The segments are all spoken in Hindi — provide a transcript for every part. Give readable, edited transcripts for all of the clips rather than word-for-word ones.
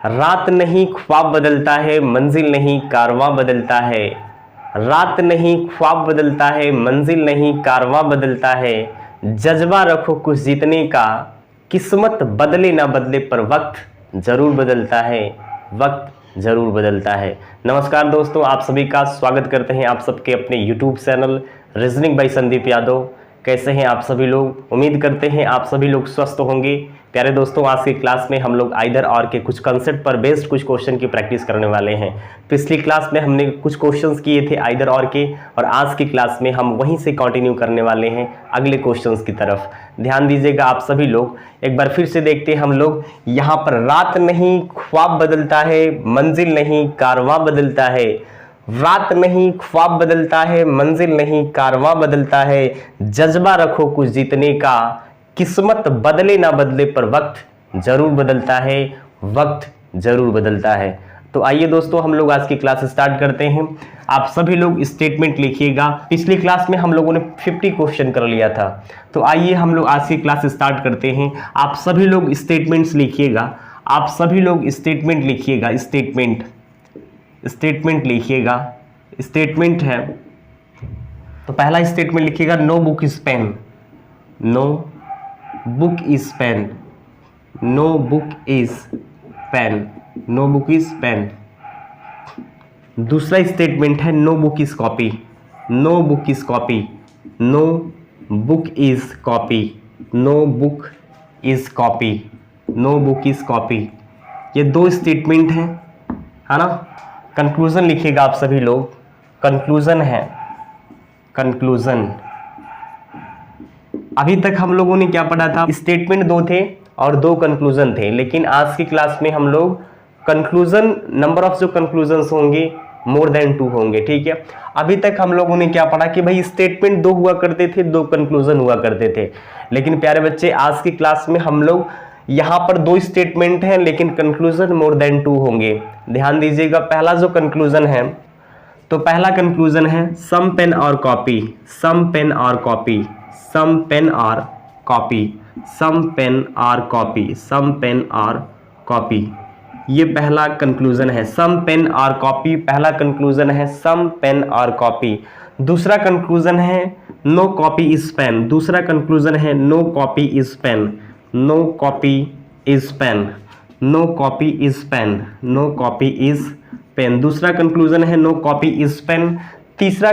रात नहीं ख्वाब बदलता है, मंजिल नहीं कारवां बदलता है। रात नहीं ख्वाब बदलता है, मंजिल नहीं कारवां बदलता है। जज्बा रखो कुछ जीतने का, किस्मत बदले ना बदले पर वक्त जरूर बदलता है, वक्त जरूर बदलता है। नमस्कार दोस्तों, आप सभी का स्वागत करते हैं आप सबके अपने YouTube channel reasoning bye Sandeep Yadav. कैसे हैं आप सभी लोग? उम्मीद करते हैं आप सभी लोग स्वस्थ होंगे। प्यारे दोस्तों, आज की क्लास में हम लोग आइदर और के कुछ कंसेप्ट पर बेस्ड कुछ क्वेश्चन की प्रैक्टिस करने वाले हैं। पिछली क्लास में हमने कुछ क्वेश्चंस किए थे आइदर और के, और आज की क्लास में हम वहीं से कंटिन्यू करने वाले हैं अगले क्वेश्चंस की तरफ। ध्यान दीजिएगा आप सभी लोग। एक बार फिर से देखते हैं हम लोग यहाँ पर। रात नहीं ख्वाब बदलता है, मंजिल नहीं कारवां बदलता है। रात नहीं ख्वाब बदलता है, मंजिल नहीं कारवां बदलता है। जज्बा रखो कुछ जीतने का, किस्मत बदले ना बदले पर वक्त जरूर बदलता है, वक्त जरूर बदलता है। तो आइए दोस्तों, हम लोग आज की क्लास स्टार्ट करते हैं। आप सभी लोग स्टेटमेंट लिखिएगा। पिछली क्लास में हम लोगों ने 50 क्वेश्चन कर लिया था, तो आइए हम लोग आज की क्लास स्टार्ट करते हैं। आप सभी लोग स्टेटमेंट्स लिखिएगा। आप सभी लोग स्टेटमेंट लिखिएगा। स्टेटमेंट लिखिएगा। स्टेटमेंट है तो पहला स्टेटमेंट लिखिएगा, no book is pen. No book is pen. No book is pen. No book is pen. दूसरा स्टेटमेंट है, no book is copy. No book is copy. No book is copy. No book is copy. No book is copy. ये दो स्टेटमेंट हैं, है ना। कंक्लूजन लिखिएगा आप सभी लोग। कंक्लूजन है, कंक्लूजन। अभी तक हम लोगों ने क्या पढ़ा था? स्टेटमेंट 2 थे और 2 कंक्लूजन थे, लेकिन आज की क्लास में हम लोग कंक्लूजन, नंबर ऑफ जो कंक्लूजन्स होंगे मोर देन 2 होंगे, ठीक है। अभी तक हम लोगों ने क्या पढ़ा कि भाई स्टेटमेंट 2 हुआ करते थे, 2 कंक्लूजन हुआ करते थे। लेकिन प्यारे बच्चे, आज की क्लास में हम लोग यहाँ पर 2 स्टेटमेंट हैं, लेकिन कंक्लूजन मोर देन 2 होंगे। ध्यान दीजिएगा। पहला जो कंक्लूजन है, तो पहला कंक्लूजन है, सम पेन और कॉपी। सम पेन और कॉपी। सम पेन और कॉपी। सम पेन और कॉपी। सम पेन और कॉपी। ये पहला कंक्लूजन है, सम पेन और कॉपी। पहला कंक्लूजन है, सम पेन और कॉपी। दूसरा कंक्लूजन है, नो कॉपी इज पेन। दूसरा कंक्लूजन है, no copy is pen. No copy is pen. No copy is pen. No copy is pen. दूसरा कंक्लूजन है, नो कॉपी इज पेन। तीसरा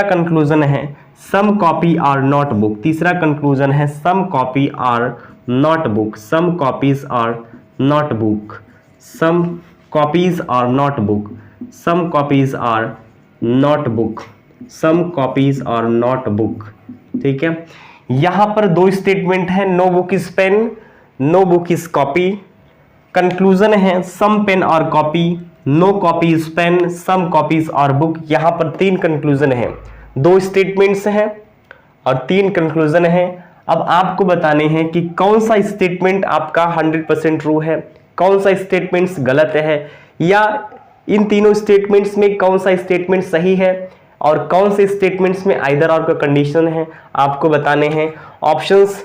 कंक्लूजन है, some copy are not book. तीसरा कंक्लूजन है, some copy are not book. Some copies are not book. Some copies are not book. Some copies are not book. Some copies are not book. ठीक है। यहां पर 2 स्टेटमेंट है, no book is pen, no book is copy. Conclusion है, सम पेन और copy, no copy is pen, some copies और बुक। यहां पर 3 कंक्लूजन है, 2 स्टेटमेंट्स हैं और 3 कंक्लूजन है। अब आपको बताने हैं कि कौन सा स्टेटमेंट आपका 100% ट्रू है, कौन सा स्टेटमेंट्स गलत है, या इन तीनों स्टेटमेंट्स में कौन सा स्टेटमेंट सही है और कौन से स्टेटमेंट्स में आइदर और का कंडीशन है, आपको बताने हैं। ऑप्शंस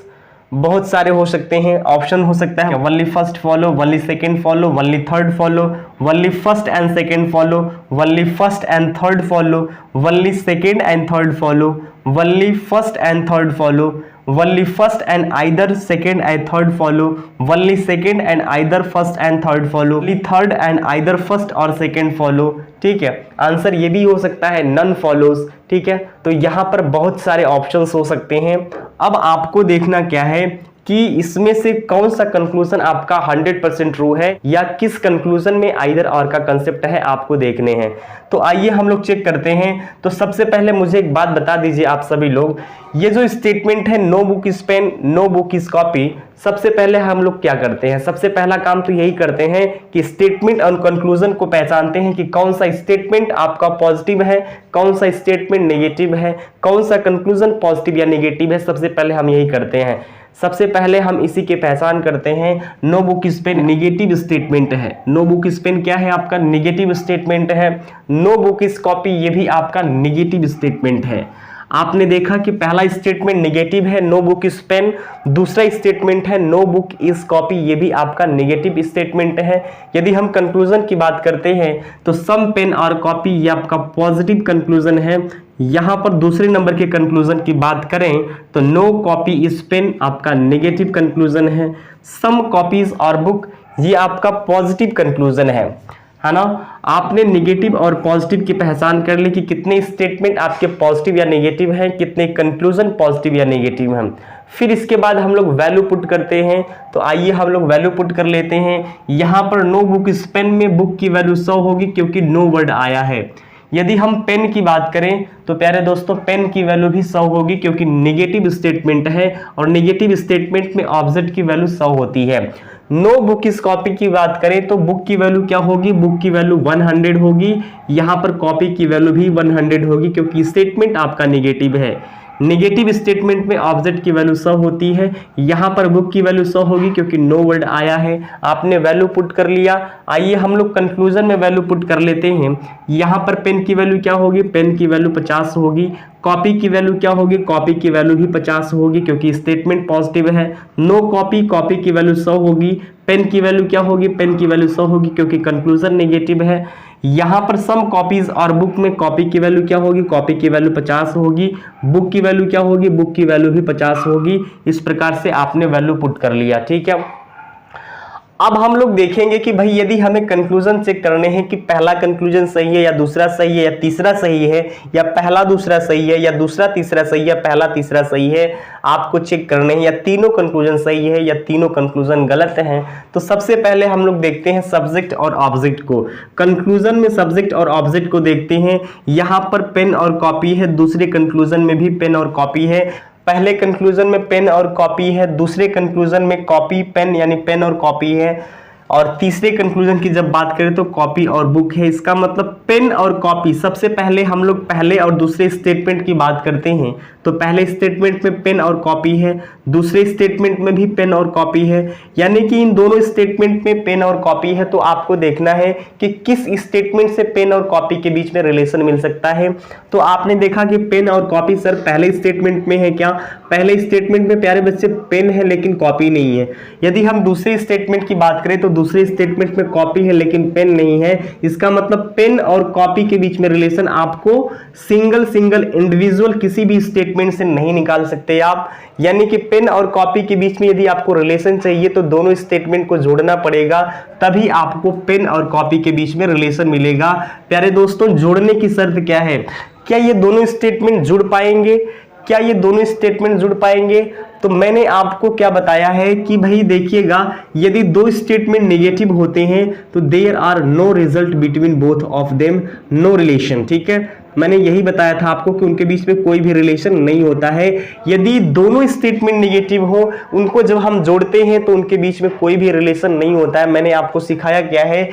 बहुत सारे हो सकते हैं। ऑप्शन हो सकता है, only first follow, only second follow, only third follow, only first and second follow, only first and third follow, only second and third follow, only first and third follow, only first and either second and third follow, only second and either first and third follow, only third and either first और सेकंड फॉलो। ठीक है। आंसर ये भी हो सकता है, नन फॉलोज। ठीक है। तो यहाँ पर बहुत सारे ऑप्शंस हो सकते हैं। अब आपको देखना क्या है कि इसमें से कौन सा कंक्लूजन आपका 100% ट्रू है, या किस कंक्लूजन में आइदर और का कंसेप्ट है, आपको देखने हैं। तो आइए हम लोग चेक करते हैं। तो सबसे पहले मुझे एक बात बता दीजिए आप सभी लोग, ये जो स्टेटमेंट है, no book is pen, no book is copy, सबसे पहले हम लोग क्या करते हैं? सबसे पहला काम तो यही करते हैं कि स्टेटमेंट और कंक्लूजन को पहचानते हैं कि कौन सा स्टेटमेंट आपका पॉजिटिव है, कौन सा स्टेटमेंट नेगेटिव है, कौन सा कंक्लूजन पॉजिटिव या नेगेटिव है। सबसे पहले हम यही करते हैं। सबसे पहले हम इसी की पहचान करते हैं। No book is pen negative statement है। नो बुक इज पेन क्या है? आपका नेगेटिव स्टेटमेंट है। नो बुक इज कॉपी, ये भी आपका नेगेटिव स्टेटमेंट है। आपने देखा कि पहला स्टेटमेंट नेगेटिव है, नो बुक इज पेन। दूसरा स्टेटमेंट है नो बुक इज कॉपी, ये भी आपका नेगेटिव स्टेटमेंट है। यदि हम कंक्लूजन की बात करते हैं तो सम पेन और कॉपी, ये आपका पॉजिटिव कंक्लूजन है। यहां पर दूसरे नंबर के कंक्लूजन की बात करें तो नो कॉपी इज पेन आपका नेगेटिव कंक्लूजन है। सम कॉपीज और बुक, ये आपका पॉजिटिव कंक्लूजन है ना। आपने नेगेटिव और पॉजिटिव की पहचान कर ली कि कितने स्टेटमेंट आपके पॉजिटिव या नेगेटिव हैं, कितने कंक्लूजन पॉजिटिव या नेगेटिव हैं। फिर इसके बाद हम लोग वैल्यू पुट करते हैं, तो आइए हम लोग वैल्यू पुट कर लेते हैं। यहां पर नो बुक इज पेन में बुक की वैल्यू 100 होगी क्योंकि नो वर्ड आया है। यदि हम पेन की बात करें तो प्यारे दोस्तों पेन की वैल्यू भी 100 होगी क्योंकि नेगेटिव स्टेटमेंट है और नेगेटिव स्टेटमेंट में ऑब्जेक्ट की वैल्यू 100 होती है। नो बुक इज कॉपी की बात करें तो बुक की वैल्यू क्या होगी, बुक की वैल्यू 100 होगी। यहां पर कॉपी की वैल्यू भी 100 होगी क्योंकि स्टेटमेंट आपका नेगेटिव है। नेगेटिव स्टेटमेंट में ऑब्जेक्ट की वैल्यू 100 होती है। यहां पर बुक की वैल्यू 100 होगी क्योंकि नो वर्ड आया है। आपने वैल्यू पुट कर लिया। आइए हम लोग कंक्लूजन में वैल्यू पुट कर लेते हैं। यहां पर पेन की वैल्यू क्या होगी, पेन की वैल्यू 50 होगी। कॉपी की वैल्यू क्या होगी, कॉपी की वैल्यू भी 50 होगी क्योंकि स्टेटमेंट पॉजिटिव है। नो कॉपी, कॉपी की वैल्यू 100 होगी। पेन की वैल्यू क्या होगी, पेन की वैल्यू 100 होगी क्योंकि कंक्लूजन नेगेटिव है। यहां पर सम कॉपीज और बुक में कॉपी की वैल्यू क्या होगी, कॉपी की वैल्यू 50 होगी। बुक की वैल्यू क्या होगी, बुक की वैल्यू भी 50 होगी। इस प्रकार से आपने वैल्यू पुट कर लिया, ठीक है। अब हम लोग देखेंगे कि भाई यदि हमें कंक्लूजन चेक करने हैं कि पहला कंक्लूजन सही है या दूसरा सही है या तीसरा सही है, या पहला दूसरा सही है या दूसरा तीसरा सही है, पहला तीसरा सही है, आपको चेक करने हैं या तीनों कंक्लूजन सही है या तीनों कंक्लूजन गलत हैं। तो सबसे पहले हम लोग देखते हैं सब्जेक्ट और ऑब्जेक्ट को। कंक्लूजन में सब्जेक्ट और ऑब्जेक्ट को देखते हैं। यहां पर पेन और कॉपी है, दूसरे कंक्लूजन में भी पेन और कॉपी है। पहले कंक्लूजन में पेन और कॉपी है, दूसरे कंक्लूजन में कॉपी पेन यानी पेन और कॉपी है, और तीसरे कंक्लूजन की जब बात करें तो कॉपी और बुक है। इसका मतलब पेन और कॉपी। सबसे पहले हम लोग पहले और दूसरे स्टेटमेंट की बात करते हैं तो पहले स्टेटमेंट में पेन और कॉपी है, दूसरे स्टेटमेंट में भी पेन और कॉपी है, यानी कि इन दोनों स्टेटमेंट में पेन और कॉपी है। तो आपको देखना है कि किस स्टेटमेंट से पेन और कॉपी के बीच में रिलेशन मिल सकता है। तो आपने देखा कि पेन और कॉपी सर पहले स्टेटमेंट में है क्या, पहले स्टेटमेंट में प्यारे बच्चे पेन है लेकिन कॉपी नहीं है। यदि हम दूसरे स्टेटमेंट की बात करें तो दूसरे स्टेटमेंट में कॉपी है लेकिन पेन नहीं है। इसका मतलब पेन और कॉपी के बीच में रिलेशन आपको सिंगल इंडिविजुअल किसी भी स्टेटमेंट से नहीं निकाल सकते आप। यानी कि पेन और कॉपी के बीच में यदि आपको रिलेशन चाहिए तो दोनों स्टेटमेंट को जोड़ना पड़ेगा, तभी आपको पेन और कॉपी के बीच में रिलेशन मिलेगा। प्यारे दोस्तों, जोड़ने की शर्त क्या है, क्या ये दोनों स्टेटमेंट जुड़ पाएंगे, क्या ये दोनों स्टेटमेंट जुड़ पाएंगे? तो मैंने आपको क्या बताया है कि भाई देखिएगा, यदि दो स्टेटमेंट नेगेटिव होते हैं तो there are no result between both of them, no relation. ठीक है, मैंने यही बताया था आपको कि उनके बीच में कोई भी रिलेशन नहीं होता है। यदि दोनों स्टेटमेंट नेगेटिव हो, उनको जब हम जोड़ते हैं तो उनके बीच में कोई भी रिलेशन नहीं होता है। मैंने आपको सिखाया क्या है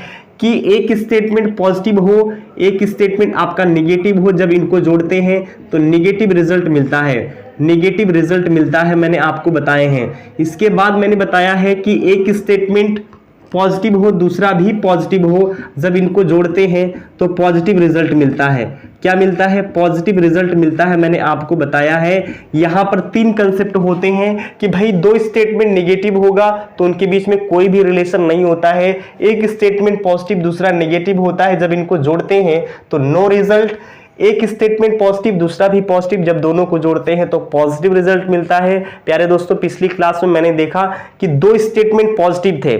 कि एक स्टेटमेंट पॉजिटिव हो, एक स्टेटमेंट आपका नेगेटिव हो, जब इनको जोड़ते हैं तो नेगेटिव रिजल्ट मिलता है, नेगेटिव रिजल्ट मिलता है, मैंने आपको बताए हैं। इसके बाद मैंने बताया है कि एक स्टेटमेंट पॉजिटिव हो, दूसरा भी पॉजिटिव हो, जब इनको जोड़ते हैं तो पॉजिटिव रिजल्ट मिलता है। क्या मिलता है? पॉजिटिव रिजल्ट मिलता है, मैंने आपको बताया है। यहां पर तीन कंसेप्ट होते हैं कि भाई दो स्टेटमेंट नेगेटिव होगा तो उनके बीच में कोई भी रिलेशन नहीं होता है। एक स्टेटमेंट पॉजिटिव दूसरा नेगेटिव होता है, जब इनको जोड़ते हैं तो नो रिजल्ट। एक स्टेटमेंट पॉजिटिव दूसरा भी पॉजिटिव, जब दोनों को जोड़ते हैं तो पॉजिटिव रिजल्ट मिलता है। प्यारे दोस्तों, पिछली क्लास में मैंने देखा कि दो स्टेटमेंट पॉजिटिव थे,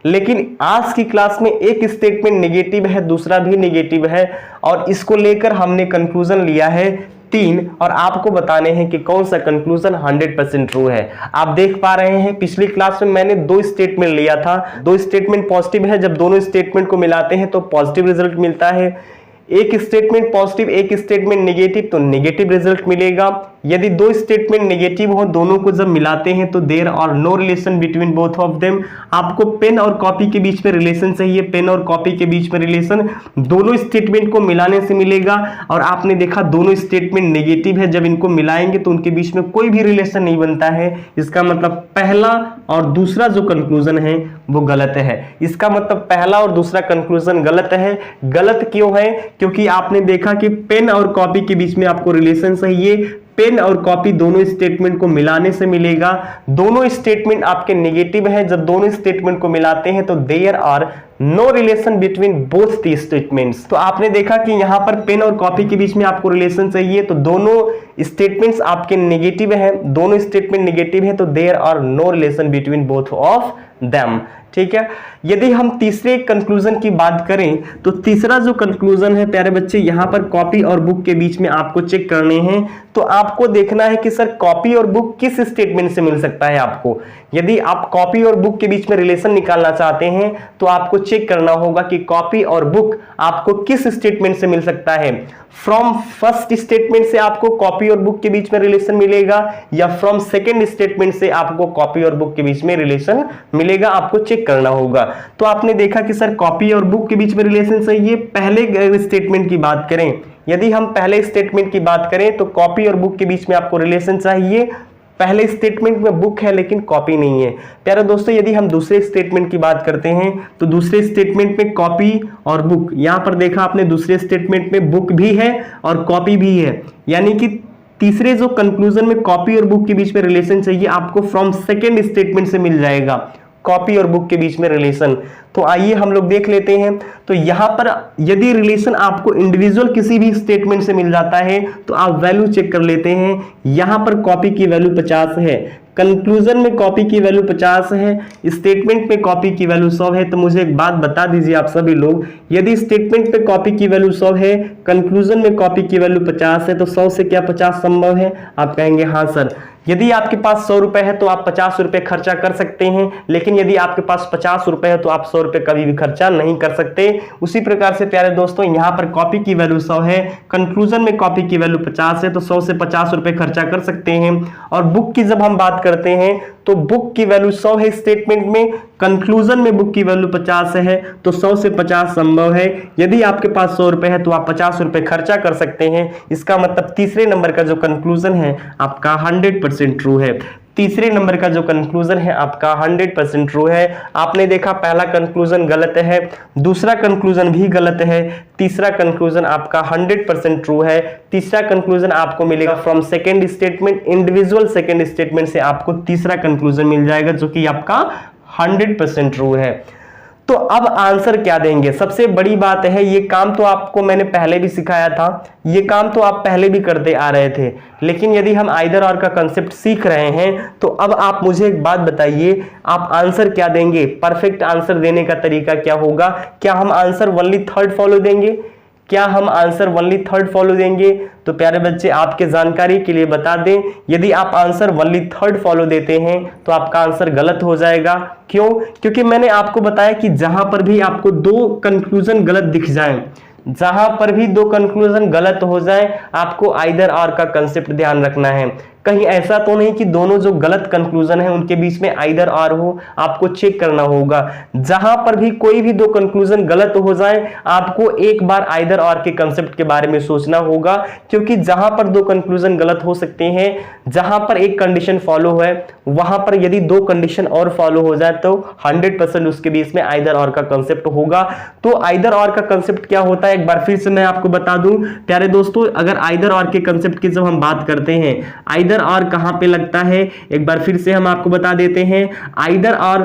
लेकिन आज की क्लास में एक स्टेटमेंट नेगेटिव है, दूसरा भी नेगेटिव है, और इसको लेकर हमने कंक्लूजन लिया है 3, और आपको बताने हैं कि कौन सा कंक्लूजन 100% ट्रू है। आप देख पा रहे हैं पिछली क्लास में मैंने दो स्टेटमेंट लिया था, दो स्टेटमेंट पॉजिटिव है, जब दोनों स्टेटमेंट को मिलाते हैं तो पॉजिटिव रिजल्ट मिलता है। एक स्टेटमेंट पॉजिटिव एक स्टेटमेंट नेगेटिव तो नेगेटिव रिजल्ट मिलेगा। यदि दो स्टेटमेंट नेगेटिव हो, दोनों को जब मिलाते हैं तो there are no relation between both of them. आपको पेन और कॉपी के बीच में रिलेशन चाहिए, पेन और कॉपी के बीच में रिलेशन दोनों स्टेटमेंट को मिलाने से मिलेगा। और आपने देखा दोनों स्टेटमेंट नेगेटिव है, जब इनको मिलाएंगे तो उनके बीच में कोई भी रिलेशन नहीं बनता है। इसका मतलब पहला और दूसरा जो कंक्लूजन है वो गलत है। इसका मतलब पहला और दूसरा कंक्लूजन गलत है। गलत क्यों है? क्योंकि आपने देखा कि पेन और कॉपी के बीच में आपको रिलेशन चाहिए, पेन और कॉपी दोनों स्टेटमेंट को मिलाने से मिलेगा। दोनों स्टेटमेंट आपके नेगेटिव हैं। जब दोनों स्टेटमेंट को मिलाते हैं तो there are no relation between both the statements. तो आपने देखा कि यहां पर पेन और कॉपी के बीच में आपको रिलेशन चाहिए, तो दोनों स्टेटमेंट्स आपके नेगेटिव हैं, दोनों स्टेटमेंट नेगेटिव हैं, तो there are no relation between both of them. ठीक है। यदि हम तीसरे कंक्लूजन की बात करें तो तीसरा जो कंक्लूजन है प्यारे बच्चे, यहां पर कॉपी और बुक के बीच में आपको चेक करने हैं। तो आपको देखना है कि सर कॉपी और बुक किस स्टेटमेंट से मिल सकता है। आपको यदि आप कॉपी और बुक के बीच में रिलेशन निकालना चाहते हैं तो आपको चेक करना होगा कि कॉपी और बुक आपको किस स्टेटमेंट से मिल सकता है। फ्रॉम फर्स्ट स्टेटमेंट से आपको कॉपी और बुक के बीच में रिलेशन मिलेगा या फ्रॉम सेकेंड स्टेटमेंट से आपको कॉपी और बुक के बीच में रिलेशन मिलेगा, आपको चेक करना होगा। तो आपने देखा कि सर कॉपी और बुक के बीच में रिलेशन चाहिए। पहले स्टेटमेंट की बात करें, यदि हम पहले स्टेटमेंट की बात करें तो कॉपी और बुक के बीच में आपको रिलेशन चाहिए। पहले स्टेटमेंट में बुक है लेकिन कॉपी नहीं है। प्यारे दोस्तों, यदि हम दूसरे स्टेटमेंट की बात करते हैं तो दूसरे स्टेटमेंट में कॉपी और बुक, यहां पर देखा आपने दूसरे स्टेटमेंट में बुक भी है और कॉपी भी है, यानी कि तीसरे जो कंक्लूजन में कॉपी और बुक के बीच में रिलेशन चाहिए आपको फ्रॉम सेकेंड स्टेटमेंट से मिल जाएगा, कॉपी और बुक के बीच में रिलेशन। तो आइए हम लोग देख लेते हैं। तो यहां पर यदि रिलेशन आपको इंडिविजुअल किसी भी स्टेटमेंट से मिल जाता है तो आप वैल्यू चेक कर लेते हैं। यहां पर कॉपी की वैल्यू 50 है, कंक्लूजन में कॉपी की वैल्यू 50 है, स्टेटमेंट में कॉपी की वैल्यू 100 है। तो मुझे एक बात बता दीजिए आप सभी लोग, यदि स्टेटमेंट पे कॉपी की वैल्यू 100 है, कंक्लूजन में कॉपी की वैल्यू 50 है, तो 100 से क्या 50 संभव है? आप कहेंगे हाँ सर। यदि आपके पास 100 रुपए है तो आप 50 रुपए खर्चा कर सकते हैं, लेकिन यदि आपके पास 50 रुपए है तो आप 100 रुपए कभी भी खर्चा नहीं कर सकते। उसी प्रकार से प्यारे दोस्तों, यहां पर कॉपी की वैल्यू 100 है, कंक्लूजन में कॉपी की वैल्यू 50 है, तो 100 से 50 रुपए खर्चा कर सकते हैं। और बुक की जब हम बात करते हैं तो बुक की वैल्यू 100 है स्टेटमेंट में, कंक्लूजन में बुक की वैल्यू 50 है, तो 100 से 50 संभव है। यदि आपके पास 100 रुपए है तो आप 50 रुपए खर्चा कर सकते हैं। इसका मतलब तीसरे नंबर का जो कंक्लूजन है आपका 100% ट्रू है। तीसरे नंबर का जो कंक्लूजन है आपका 100% ट्रू है। आपने देखा पहला कंक्लूजन गलत है, दूसरा कंक्लूजन भी गलत है, तीसरा कंक्लूजन आपका 100% ट्रू है। तीसरा कंक्लूजन आपको मिलेगा from second statement, individual second statement से आपको तीसरा कंक्लूजन मिल जाएगा जो कि आपका 100% ट्रू है। तो अब आंसर क्या देंगे? सबसे बड़ी बात है, ये काम तो आपको मैंने पहले भी सिखाया था, ये काम तो आप पहले भी करते आ रहे थे, लेकिन यदि हम आइदर और का कंसेप्ट सीख रहे हैं तो अब आप मुझे एक बात बताइए, आप आंसर क्या देंगे? परफेक्ट आंसर देने का तरीका क्या होगा? क्या हम आंसर ओनली थर्ड फॉलो देंगे? क्या हम आंसर ओनली थर्ड फॉलो देंगे? तो प्यारे बच्चे, आपके जानकारी के लिए बता दें, यदि आप आंसर ओनली थर्ड फॉलो देते हैं तो आपका आंसर गलत हो जाएगा। क्यों? क्योंकि मैंने आपको बताया कि जहां पर भी आपको दो कंक्लूजन गलत दिख जाएं, जहां पर भी दो कंक्लूजन गलत हो जाए, आपको आइदर और का कंसेप्ट ध्यान रखना है। कहीं ऐसा तो नहीं कि दोनों जो गलत कंक्लूजन है उनके बीच में आइदर और हो, आपको चेक करना होगा। जहां पर भी कोई भी दो कंक्लूजन गलत हो जाए, आपको एक बार आइदर और के कंसेप्ट के बारे में सोचना होगा, क्योंकि जहां पर दो कंक्लूजन गलत हो सकते हैं, जहां पर एक कंडीशन फॉलो है, वहां पर यदि दो कंडीशन और फॉलो हो जाए तो 100% उसके बीच में आइदर और का कंसेप्ट होगा। तो आइदर और का कंसेप्ट क्या होता है, एक बार फिर से मैं आपको बता दूं प्यारे दोस्तों, अगर आइदर और के कंसेप्ट की जब हम बात करते हैं, आइदर और कहां पे लगता है, एक बार फिर से हम आपको बता देते हैं। आइदर और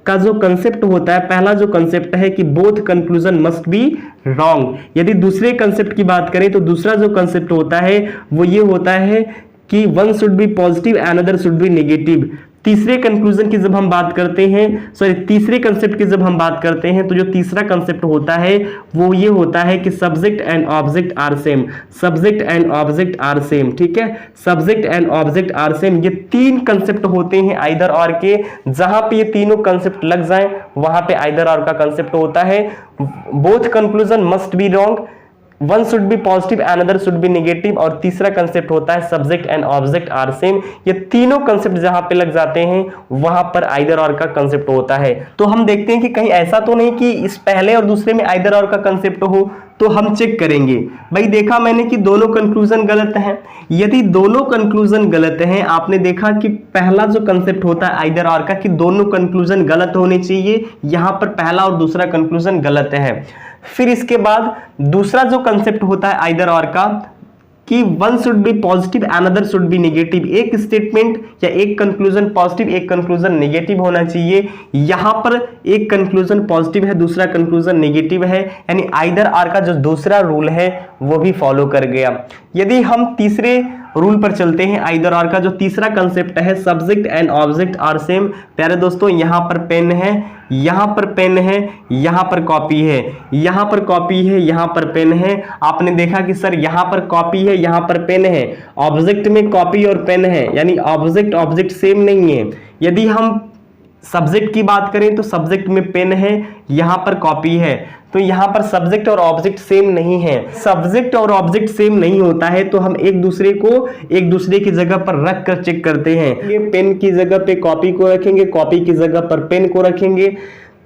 का जो कंसेप्ट होता है, पहला जो कंसेप्ट है कि both conclusion must be wrong. यदि दूसरे कंसेप्ट की बात करें तो दूसरा जो कंसेप्ट होता है वो ये होता है कि one should be positive and other should be negative. तीसरे कंक्लूजन की जब हम बात करते हैं, तीसरे कंसेप्ट की जब हम बात करते हैं तो जो तीसरा कंसेप्ट होता है वो ये होता है कि subject and object are same, subject and object are same. ठीक है, subject and object are same, ये तीन कंसेप्ट होते हैं आइदर और के। जहां पे ये तीनों कंसेप्ट लग जाएं वहां पे आइदर और का कंसेप्ट होता है। Both conclusion must be wrong, one should be positive and other should be negative, और तीसरा कंसेप्ट होता है subject and object are same. ये तीनों कंसेप्ट जहां पे लग जाते हैं वहां पर आइदर और का कंसेप्ट होता है। तो हम देखते हैं कि कहीं ऐसा तो नहीं कि इस पहले और दूसरे में आइदर और का कंसेप्ट हो, तो हम चेक करेंगे। भाई देखा मैंने कि दोनों कंक्लूजन गलत हैं। यदि दोनों कंक्लूजन गलत हैं, आपने देखा कि पहला जो कंसेप्ट होता है आइदर और का कि दोनों कंक्लूजन गलत होने चाहिए, यहां पर पहला और दूसरा कंक्लूजन गलत है। फिर इसके बाद दूसरा जो कंसेप्ट होता है आइदर और का, कि one should be positive another should be negative, एक स्टेटमेंट या एक कंक्लूजन पॉजिटिव एक कंक्लूजन नेगेटिव होना चाहिए। यहां पर एक कंक्लूजन पॉजिटिव है दूसरा कंक्लूजन नेगेटिव है, यानी आइदर आर का जो दूसरा रूल है वो भी फॉलो कर गया। यदि हम तीसरे रूल पर चलते हैं आइदर आर का, जो तीसरा कंसेप्ट है subject and object are same. प्यारे दोस्तों यहां पर पेन है, यहां पर पेन है, यहां पर कॉपी है, यहां पर कॉपी है, यहां पर पेन है। आपने देखा कि सर यहां पर कॉपी है यहां पर पेन है, ऑब्जेक्ट में कॉपी और पेन है, यानी ऑब्जेक्ट ऑब्जेक्ट सेम नहीं है। यदि हम सब्जेक्ट की बात करें तो सब्जेक्ट में पेन है, यहां पर कॉपी है, तो यहां पर सब्जेक्ट और ऑब्जेक्ट सेम नहीं है। सब्जेक्ट और ऑब्जेक्ट सेम नहीं होता है तो हम एक दूसरे को एक दूसरे की जगह पर रख कर चेक करते हैं। ये पेन की जगह पे कॉपी को रखेंगे, कॉपी की जगह पर पेन को रखेंगे।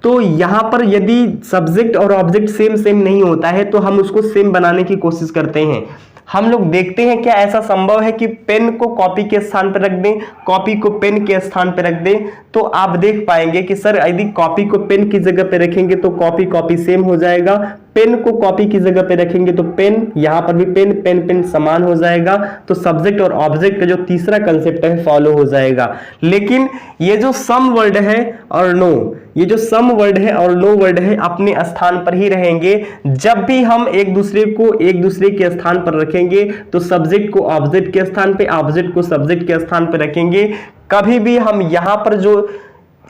तो यहां पर यदि सब्जेक्ट और ऑब्जेक्ट सेम सेम नहीं होता है तो हम उसको सेम बनाने की कोशिश करते हैं। हम लोग देखते हैं क्या ऐसा संभव है कि पेन को कॉपी के स्थान पर रख दें, कॉपी को पेन के स्थान पर रख दें। तो आप देख पाएंगे कि सर यदि कॉपी को पेन की जगह पे रखेंगे तो कॉपी कॉपी सेम हो जाएगा, पेन को कॉपी की जगह पे रखेंगे तो पेन, यहां पर भी पेन पेन पेन समान हो जाएगा। तो सब्जेक्ट और ऑब्जेक्ट का जो तीसरा कंसेप्ट है फॉलो हो जाएगा। लेकिन ये जो सम वर्ड है और नो, ये जो सम वर्ड है और नो वर्ड है अपने स्थान पर ही रहेंगे। जब भी हम एक दूसरे को एक दूसरे के स्थान पर रखेंगे तो सब्जेक्ट को ऑब्जेक्ट के स्थान पे, ऑब्जेक्ट को सब्जेक्ट के स्थान पर रखेंगे। कभी भी हम यहां पर जो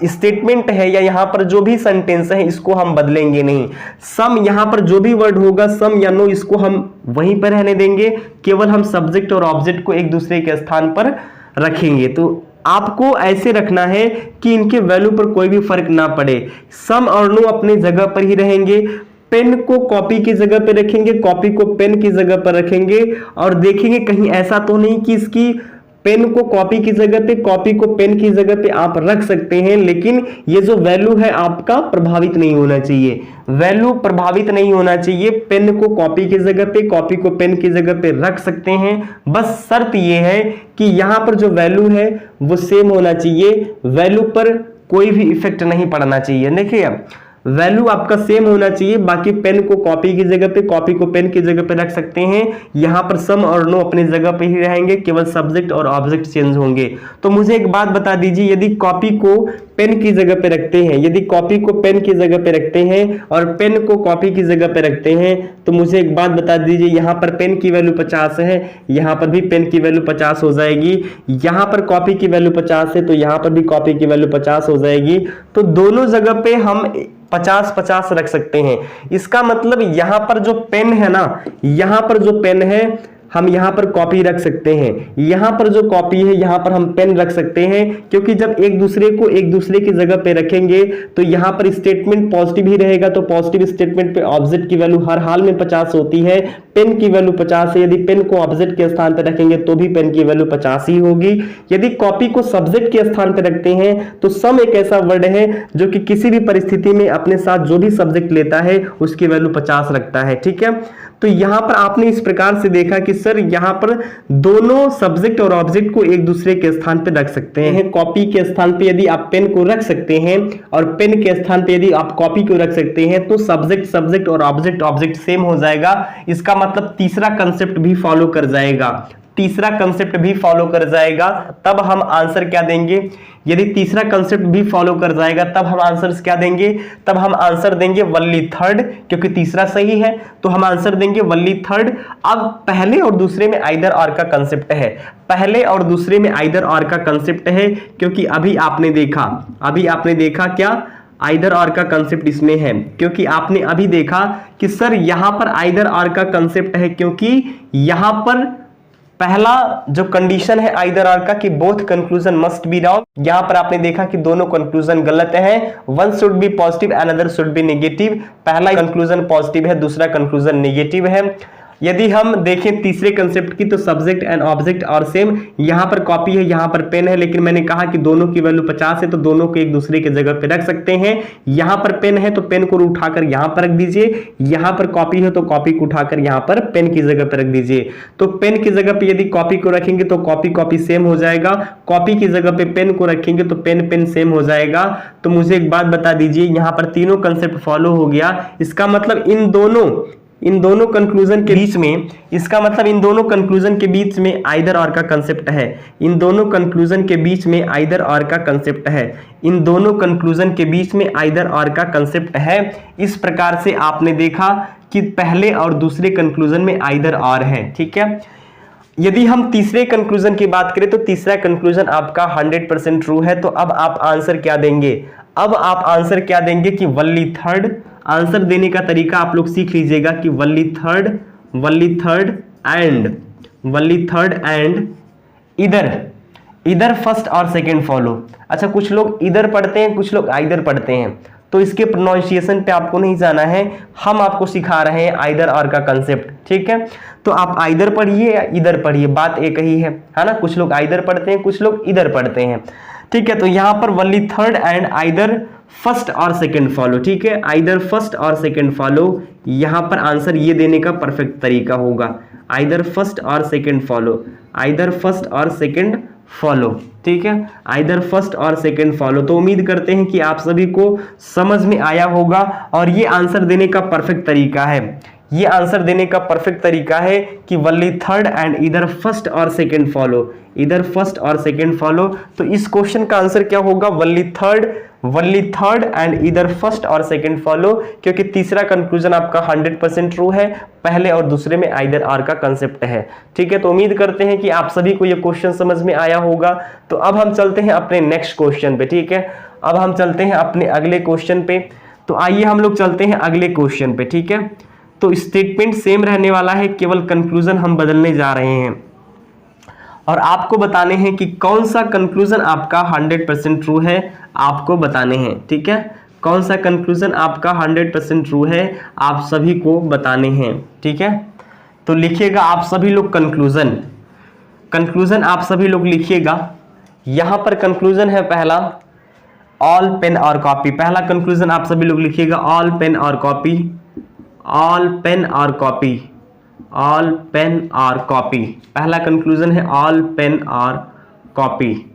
स्टेटमेंट है या यहां पर जो भी सेंटेंस है इसको हम बदलेंगे नहीं। सम यहां पर जो भी वर्ड होगा सम या नो इसको हम वहीं पर रहने देंगे, केवल हम सब्जेक्ट और ऑब्जेक्ट को एक दूसरे के स्थान पर रखेंगे। तो आपको ऐसे रखना है कि इनके वैल्यू पर कोई भी फर्क ना पड़े। सम और नो अपनी जगह पर ही रहेंगे, पेन को कॉपी की जगह पे रखेंगे, कॉपी को पेन की जगह पर रखेंगे और देखेंगे कहीं ऐसा तो नहीं कि इसकी पेन को कॉपी की जगह पे, कॉपी को पेन की जगह पे आप रख सकते हैं, लेकिन ये जो वैल्यू है आपका प्रभावित नहीं होना चाहिए। वैल्यू प्रभावित नहीं होना चाहिए। पेन को कॉपी की जगह पे, कॉपी को पेन की जगह पे रख सकते हैं, बस शर्त ये है कि यहां पर जो वैल्यू है वो सेम होना चाहिए, वैल्यू पर कोई भी इफेक्ट नहीं पड़ना चाहिए। देखिए वैल्यू आपका सेम होना चाहिए, बाकी पेन को कॉपी की जगह पे, कॉपी को पेन की जगह पे रख सकते हैं। यहां पर सम और नो अपनी जगह पे ही रहेंगे, केवल सब्जेक्ट और ऑब्जेक्ट चेंज होंगे। तो मुझे एक बात बता दीजिए, यदि कॉपी को पेन की जगह पे रखते हैं, यदि कॉपी को पेन की जगह पे रखते हैं और पेन को कॉपी की जगह पे रखते हैं, तो मुझे एक बात बता दीजिए, यहां पर पेन की वैल्यू 50 है, यहां पर भी पेन की वैल्यू 50 हो जाएगी। यहां पर कॉपी की वैल्यू 50 है तो यहां पर भी कॉपी की वैल्यू 50 हो जाएगी। तो दोनों जगह पे हम 50-50 रख सकते हैं। इसका मतलब यहां पर जो पेन है ना, यहां पर जो पेन है हम यहां पर कॉपी रख सकते हैं, यहां पर जो कॉपी है यहां पर हम पेन रख सकते हैं, क्योंकि जब एक दूसरे को एक दूसरे की जगह पे रखेंगे तो यहां पर स्टेटमेंट पॉजिटिव ही रहेगा। तो पॉजिटिव स्टेटमेंट पे ऑब्जेक्ट की वैल्यू हर हाल में 50 होती है, पेन की वैल्यू 50 है। यदि पेन को ऑब्जेक्ट के स्थान पर रखेंगे तो भी पेन की वैल्यू 50 ही होगी। यदि कॉपी को सब्जेक्ट के स्थान पर रखते हैं तो सम एक ऐसा वर्ड है जो कि किसी भी परिस्थिति में अपने साथ जो भी सब्जेक्ट लेता है उसकी वैल्यू 50 रखता है। ठीक है, तो यहां पर आपने इस प्रकार से देखा कि सर यहां पर दोनों सब्जेक्ट और ऑब्जेक्ट को एक दूसरे के स्थान पर रख सकते हैं। कॉपी के स्थान पे यदि आप पेन को रख सकते हैं और पेन के स्थान पे यदि आप कॉपी को रख सकते हैं तो सब्जेक्ट सब्जेक्ट और ऑब्जेक्ट ऑब्जेक्ट सेम हो जाएगा। इसका मतलब तीसरा कंसेप्ट भी फॉलो कर जाएगा, तीसरा कंसेप्ट भी फॉलो कर जाएगा। तब हम आंसर क्या देंगे? यदि तीसरा कंसेप्ट भी फॉलो कर जाएगा तब हम आंसर क्या देंगे? तब हम आंसर देंगे वनली थर्ड, क्योंकि तीसरा सही है तो हम आंसर देंगे वनली थर्ड। अब पहले और दूसरे में आइदर और का कंसेप्ट है, पहले और दूसरे में आइदर और का कंसेप्ट है, क्योंकि अभी आपने देखा क्या आइदर और का कंसेप्ट इसमें है, क्योंकि आपने अभी देखा कि सर यहां पर आइदर और का कंसेप्ट है, क्योंकि यहां पर पहला जो कंडीशन है आइदर आर का कि both conclusion must be wrong. यहां पर आपने देखा कि दोनों कंक्लूजन गलत हैं, one should be positive another should be negative. पहला कंक्लूजन पॉजिटिव है, दूसरा कंक्लूजन नेगेटिव है। यदि हम देखें तीसरे कंसेप्ट की तो सब्जेक्ट एंड ऑब्जेक्ट और सेम, यहां पर कॉपी है यहां पर पेन है, लेकिन मैंने कहा कि दोनों की वैल्यू 50 है तो दोनों को एक दूसरे की जगह पे रख सकते हैं। यहां पर पेन है तो पेन को उठाकर यहां पर रख दीजिए, यहां पर कॉपी है तो कॉपी को उठाकर यहां पर पेन की जगह पर रख दीजिए। तो पेन की जगह पे यदि कॉपी को रखेंगे तो कॉपी कॉपी सेम हो जाएगा, कॉपी की जगह पे पेन को रखेंगे तो पेन पेन सेम हो जाएगा। तो मुझे एक बात बता दीजिए, यहां पर तीनों कंसेप्ट फॉलो हो गया। इसका मतलब इन दोनों इन दोनों कंक्लूजन के बीच में, इसका मतलब इन दोनों कंक्लूजन के बीच में आइदर और का कंसेप्ट है। इन दोनों कंक्लूजन के बीच में आइदर और का कंसेप्ट है। इन दोनों कंक्लूजन के बीच में आइदर और का कंसेप्ट है। इस प्रकार से आपने देखा कि पहले और दूसरे कंक्लूजन में आइदर और है। ठीक है, यदि हम तीसरे कंक्लूजन की बात करें तो तीसरा कंक्लूजन आपका 100% ट्रू है। तो अब आप आंसर क्या देंगे? अब आप आंसर क्या देंगे कि वल्ली थर्ड। आंसर देने का तरीका आप लोग सीख लीजिएगा कि वल्ली थर्ड एंड इधर फर्स्ट और सेकंड फॉलो। अच्छा, कुछ लोग इधर पढ़ते हैं, कुछ लोग आइदर पढ़ते हैं, तो इसके प्रोनाउंसिएशन पे आपको नहीं जाना है, हम आपको सिखा रहे हैं आइदर और का कंसेप्ट। ठीक है, तो आप आइदर पढ़िए या इधर पढ़िए, बात एक ही है ना। कुछ लोग आइदर पढ़ते हैं, कुछ लोग इधर पढ़ते हैं। ठीक है, तो यहां पर वल्ली थर्ड एंड आइदर फर्स्ट और सेकंड फॉलो। ठीक है, आइदर फर्स्ट और सेकंड फॉलो, यहां पर आंसर ये देने का परफेक्ट तरीका होगा, आइदर फर्स्ट और सेकंड फॉलो, आइदर फर्स्ट और सेकंड फॉलो। ठीक है, आइदर फर्स्ट और सेकंड फॉलो। तो उम्मीद करते हैं कि आप सभी को समझ में आया होगा और ये आंसर देने का परफेक्ट तरीका है। ये आंसर देने का परफेक्ट तरीका है कि वल्ली थर्ड एंड इधर फर्स्ट और सेकंड फॉलो, इधर फर्स्ट और सेकंड फॉलो। तो इस क्वेश्चन का आंसर क्या होगा? वल्ली थर्ड एंड इधर फर्स्ट और सेकंड फॉलो, क्योंकि तीसरा कंक्लूजन आपका 100% ट्रू है, पहले और दूसरे में आइदर आर का कंसेप्ट है। ठीक है, तो उम्मीद करते हैं कि आप सभी को यह क्वेश्चन समझ में आया होगा। तो अब हम चलते हैं अपने नेक्स्ट क्वेश्चन पे। ठीक है, अब हम चलते हैं अपने अगले क्वेश्चन पे। तो आइए हम लोग चलते हैं अगले क्वेश्चन पे। ठीक है, तो स्टेटमेंट सेम रहने वाला है, केवल कंक्लूजन हम बदलने जा रहे हैं और आपको बताने हैं कि कौन सा कंक्लूजन आपका 100% ट्रू है, आपको बताने हैं। ठीक है, कौन सा कंक्लूजन आपका 100% ट्रू है, आप सभी को बताने हैं। ठीक है, तो लिखिएगा आप सभी लोग कंक्लूजन आप सभी लोग लिखिएगा। यहां पर कंक्लूजन है पहला, ऑल पेन और कॉपी। पहला कंक्लूजन आप सभी लोग लिखिएगा, ऑल पेन और कॉपी, ऑल पेन और कॉपी, ऑल पेन और कॉपी। पहला कंक्लूजन है ऑल पेन और कॉपी,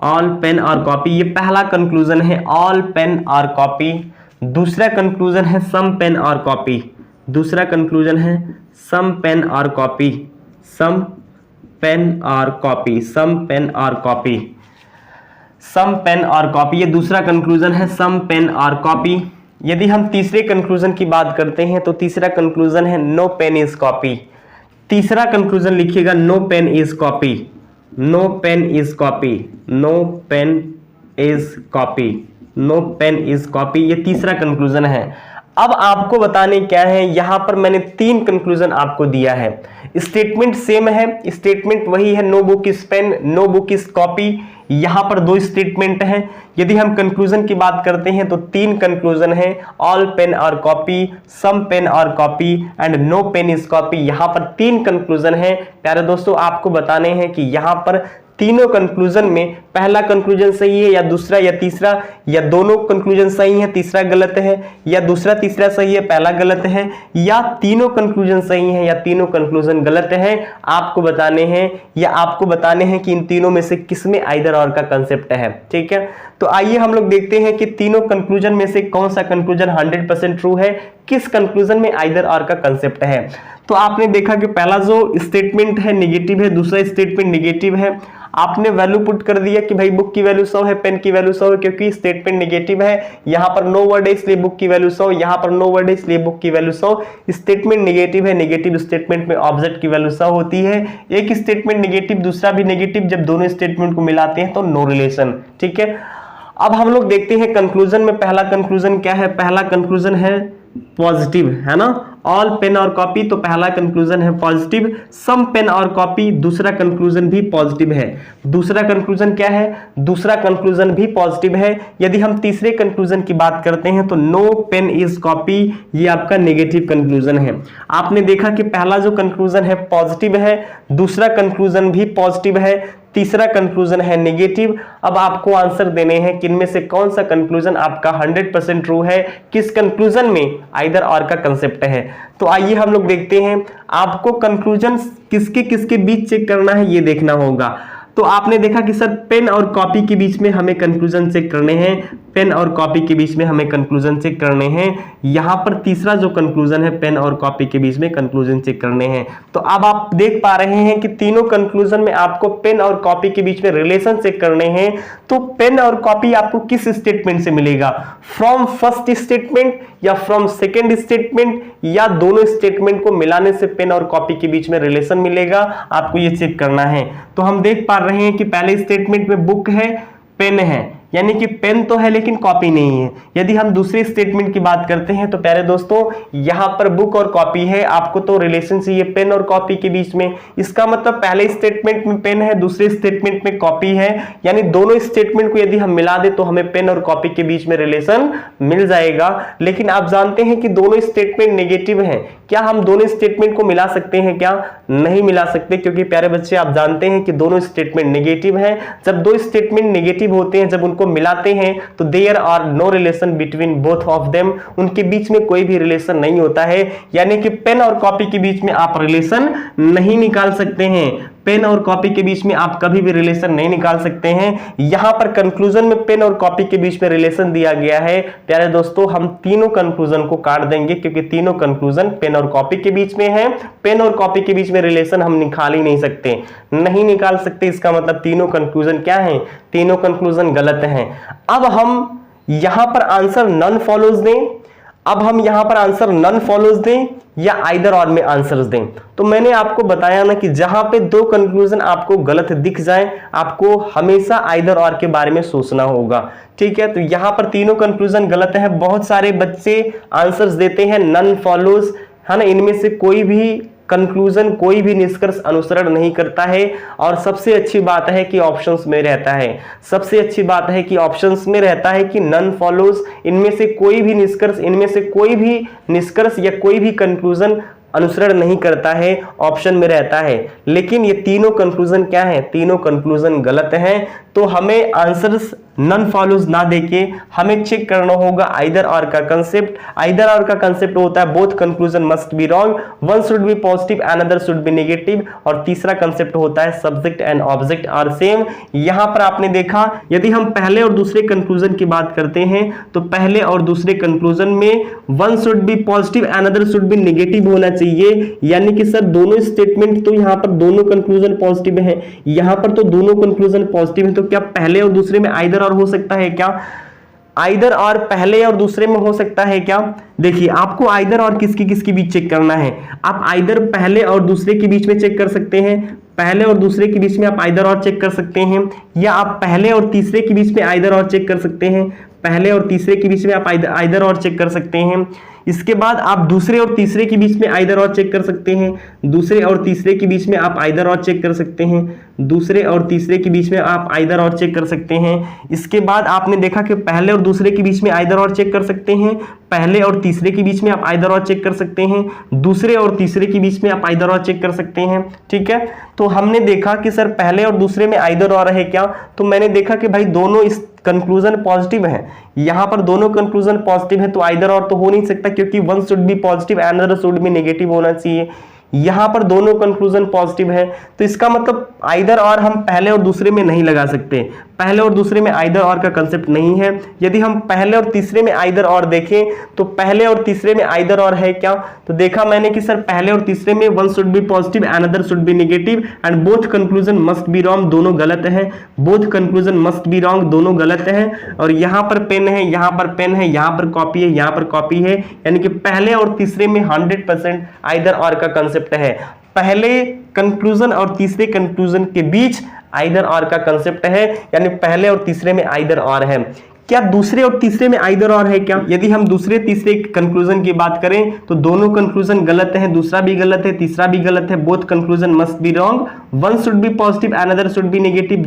ऑल पेन और कॉपी, ये पहला कंक्लूजन है, ऑल पेन और कॉपी। दूसरा कंक्लूजन है सम पेन और कॉपी, दूसरा कंक्लूजन है सम पेन और कॉपी, सम पेन और कॉपी, सम पेन और कॉपी, सम पेन और कॉपी, ये दूसरा कंक्लूजन है सम पेन और कॉपी। यदि हम तीसरे कंक्लूजन की बात करते हैं तो तीसरा कंक्लूजन है नो पेन इज कॉपी। तीसरा कंक्लूजन लिखिएगा no pen is copy, no pen is copy, no pen is copy, no pen is copy, ये तीसरा कंक्लूजन है। अब आपको बताने क्या है, यहां पर मैंने 3 कंक्लूजन आपको दिया है। स्टेटमेंट सेम है, स्टेटमेंट वही है, no book is pen, no book is copy. यहां पर 2 स्टेटमेंट हैं। यदि हम कंक्लूजन की बात करते हैं तो 3 कंक्लूजन है, ऑल पेन और कॉपी, सम पेन और copy and no pen is copy. यहां पर 3 कंक्लूजन है। प्यारे दोस्तों, आपको बताने हैं कि यहां पर तीनों कंक्लूजन में पहला कंक्लूजन सही है या दूसरा या तीसरा, या दोनों कंक्लूजन सही है तीसरा गलत है, या दूसरा तीसरा सही है पहला गलत है, या तीनों कंक्लूजन सही है या तीनों कंक्लूजन गलत है, आपको बताने हैं। या आपको बताने हैं कि इन तीनों में से किसमें आइदर और का कंसेप्ट है। ठीक है, तो आइए हम लोग देखते हैं कि तीनों कंक्लूजन में से कौन सा कंक्लूजन 100% ट्रू है, किस कंक्लूजन में आइदर और का कंसेप्ट है। तो आपने देखा कि पहला जो स्टेटमेंट है नेगेटिव है, दूसरा स्टेटमेंट नेगेटिव है। आपने वैल्यू पुट कर दिया कि भाई बुक की वैल्यू 100 है, पेन की वैल्यू 100 है, क्योंकि स्टेटमेंट नेगेटिव है। यहां पर नो वर्ड है इसलिए बुक की वैल्यू 100, यहां पर नो वर्ड है इसलिए बुक की वैल्यू 100। स्टेटमेंट नेगेटिव है, नेगेटिव स्टेटमेंट में ऑब्जेक्ट की वैल्यू 100 होती है। एक स्टेटमेंट नेगेटिव, दूसरा भी नेगेटिव, जब दोनों स्टेटमेंट को मिलाते हैं तो नो रिलेशन। ठीक है, अब हम लोग देखते हैं कंक्लूजन में पहला कंक्लूजन क्या है। पहला कंक्लूजन है पॉजिटिव, है ना, ऑल पेन और कॉपी, तो पहला कंक्लूजन है पॉजिटिव। सम पेन और कॉपी, दूसरा कंक्लूजन भी पॉजिटिव है। दूसरा कंक्लूजन क्या है, दूसरा कंक्लूजन भी पॉजिटिव है। यदि हम तीसरे कंक्लूजन की बात करते हैं तो नो पेन इज कॉपी, ये आपका नेगेटिव कंक्लूजन है। आपने देखा कि पहला जो कंक्लूजन है पॉजिटिव है, दूसरा कंक्लूजन भी पॉजिटिव है, तीसरा कंक्लूजन है नेगेटिव। अब आपको आंसर देने हैं कि इनमें से कौन सा कंक्लूजन आपका 100% ट्रू है, किस कंक्लूजन में आइदर और का कंसेप्ट है। तो आइए हम लोग देखते हैं। आपको कंक्लूजन किसके किसके बीच चेक करना है ये देखना होगा। तो आपने देखा कि सर पेन और कॉपी के बीच में हमें कंक्लूजन चेक करने हैं, पेन और कॉपी के बीच में हमें कंक्लूजन चेक करने हैं। यहां पर तीसरा जो कंक्लूजन है पेन और कॉपी के बीच में कंक्लूजन चेक करने हैं। तो अब आप देख पा रहे हैं कि तीनों कंक्लूजन में आपको पेन और कॉपी के बीच में रिलेशन चेक करने हैं। तो पेन और कॉपी आपको किस स्टेटमेंट से मिलेगा, फ्रॉम फर्स्ट स्टेटमेंट या फ्रॉम सेकेंड स्टेटमेंट, या दोनों स्टेटमेंट को मिलाने से पेन और कॉपी के बीच में रिलेशन मिलेगा, आपको ये चेक करना है। तो हम देख पा रहे हैं कि पहले स्टेटमेंट में बुक है, पेन है, यानी कि पेन तो है लेकिन कॉपी नहीं है। यदि हम दूसरे स्टेटमेंट की बात करते हैं तो प्यारे दोस्तों यहां पर बुक और कॉपी है, आपको तो रिलेशन चाहिए पेन और कॉपी के बीच में। इसका मतलब पहले स्टेटमेंट में पेन है, दूसरे स्टेटमेंट में कॉपी है, यानी दोनों स्टेटमेंट को यदि हम मिला दे तो हमें पेन और कॉपी के बीच में रिलेशन मिल जाएगा। लेकिन आप जानते हैं कि दोनों स्टेटमेंट नेगेटिव हैं। क्या हम दोनों स्टेटमेंट को मिला सकते हैं? क्या नहीं मिला सकते, क्योंकि प्यारे बच्चे आप जानते हैं कि दोनों स्टेटमेंट नेगेटिव हैं। जब दो स्टेटमेंट नेगेटिव होते हैं, जब उनको मिलाते हैं तो there are no relation between both of them, उनके बीच में कोई भी रिलेशन नहीं होता है। यानी कि पेन और कॉपी के बीच में आप रिलेशन नहीं निकाल सकते हैं, पेन और कॉपी के बीच में आप कभी भी रिलेशन नहीं निकाल सकते हैं। यहां पर कंक्लूजन में पेन और कॉपी के बीच में रिलेशन दिया गया है। प्यारे दोस्तों हम तीनों कंक्लूजन को काट देंगे क्योंकि तीनों कंक्लूजन पेन और कॉपी के बीच में है। पेन और कॉपी के बीच में रिलेशन हम निकाल ही नहीं सकते, नहीं निकाल सकते। इसका मतलब तीनों कंक्लूजन क्या है? तीनों कंक्लूजन गलत हैं। अब हम यहां पर आंसर नन फॉलोज दें, अब हम यहां पर आंसर नन फॉलोज दें या आइदर और में आंसर्स दें। तो मैंने आपको बताया ना कि जहां पे दो कंक्लूजन आपको गलत दिख जाए, आपको हमेशा आइदर और के बारे में सोचना होगा, ठीक है। तो यहां पर तीनों कंक्लूजन गलत है। बहुत सारे बच्चे आंसर्स देते हैं नन फॉलोज, है ना, इनमें से कोई भी कंक्लूजन, कोई भी निष्कर्ष अनुसरण नहीं करता है। और सबसे अच्छी बात है कि ऑप्शंस में रहता है, सबसे अच्छी बात है कि ऑप्शंस में रहता है कि नन फॉलोज, इनमें से कोई भी निष्कर्ष, इनमें से कोई भी निष्कर्ष या कोई भी कंक्लूजन अनुसरण नहीं करता है, ऑप्शन में रहता है। लेकिन ये तीनों कंक्लूजन क्या है? तीनों कंक्लूजन गलत हैं। तो हमें आंसर्स नन फॉलोज ना देके हमें चेक करना होगा आइदर और का कंसेप्ट। आइदर और का कंसेप्ट होता है both conclusion must be wrong, one should be positive another should be negative. और तीसरा कंसेप्ट होता है subject and object are same. यहां पर आपने देखा यदि हम पहले और दूसरे कंक्लूजन की बात करते हैं तो पहले और दूसरे कंक्लूजन में one should be positive another should be negative होना चाहिए। यानी कि सर दोनों स्टेटमेंट तो यहां पर दोनों कंक्लूजन पॉजिटिव है, यहां पर तो दोनों कंक्लूजन पॉजिटिव है। तो क्या पहले और दूसरे में आइदर और हो सकता है क्या? आइदर और पहले और दूसरे में हो सकता है क्या? देखिए आपको आइदर और किसकी किसकी बीच चेक करना है। आप आइदर पहले और दूसरे के बीच में चेक कर सकते हैं, पहले और दूसरे के बीच में आप आइदर और चेक कर सकते हैं, या आप पहले और तीसरे के बीच में आइदर और चेक कर सकते हैं, पहले और तीसरे के बीच में आप आइदर और चेक कर सकते हैं। इसके बाद आप दूसरे और तीसरे के बीच में आइदर और चेक कर सकते हैं, दूसरे और तीसरे के बीच में आप आइदर और चेक कर सकते हैं, दूसरे और तीसरे के बीच में आप आइदर और चेक कर सकते हैं। इसके बाद आपने देखा कि पहले और दूसरे के बीच में आइदर और चेक कर सकते हैं, पहले और तीसरे के बीच में आप आइदर और चेक कर सकते हैं, दूसरे और तीसरे के बीच में आप आइदर और चेक कर सकते हैं, ठीक है। तो हमने देखा कि सर पहले और दूसरे में आइदर और है क्या? तो मैंने देखा कि भाई दोनों इस कंक्लूजन पॉजिटिव है, यहां पर दोनों कंक्लूजन पॉजिटिव है तो आइदर और तो हो नहीं सकता, क्योंकि one should be positive and other should be negative होना चाहिए। यहां पर दोनों कंक्लूजन पॉजिटिव है, तो इसका मतलब आइदर और हम पहले और दूसरे में नहीं लगा सकते, पहले और दूसरे में आइदर और का कंसेप्ट नहीं है। यदि हम पहले और तीसरे में आइदर और देखें तो पहले और तीसरे में आइदर और है क्या? तो देखा मैंने कि सर पहले और तीसरे में one should be positive another should be negative and both conclusion must be wrong, दोनों गलत है, both conclusion must be wrong, दोनों गलत है। और यहां पर पेन है, यहां पर पेन है, यहां पर कॉपी है, यहां पर कॉपी है, यानी कि पहले और तीसरे में 100% आइदर और का कंसेप्ट है। पहले कंक्लूजन और तीसरे कंक्लूजन के बीच आइदर और का कंसेप्ट है, यानी पहले और तीसरे में आइदर और है। क्या दूसरे और तीसरे में आइदर और है क्या? यदि हम दूसरे तीसरे कंक्लूजन की बात करें तो दोनों कंक्लूजन गलत हैं, दूसरा भी गलत है, तीसरा भी गलत है, both conclusion must be wrong, one should be positive another should be negative,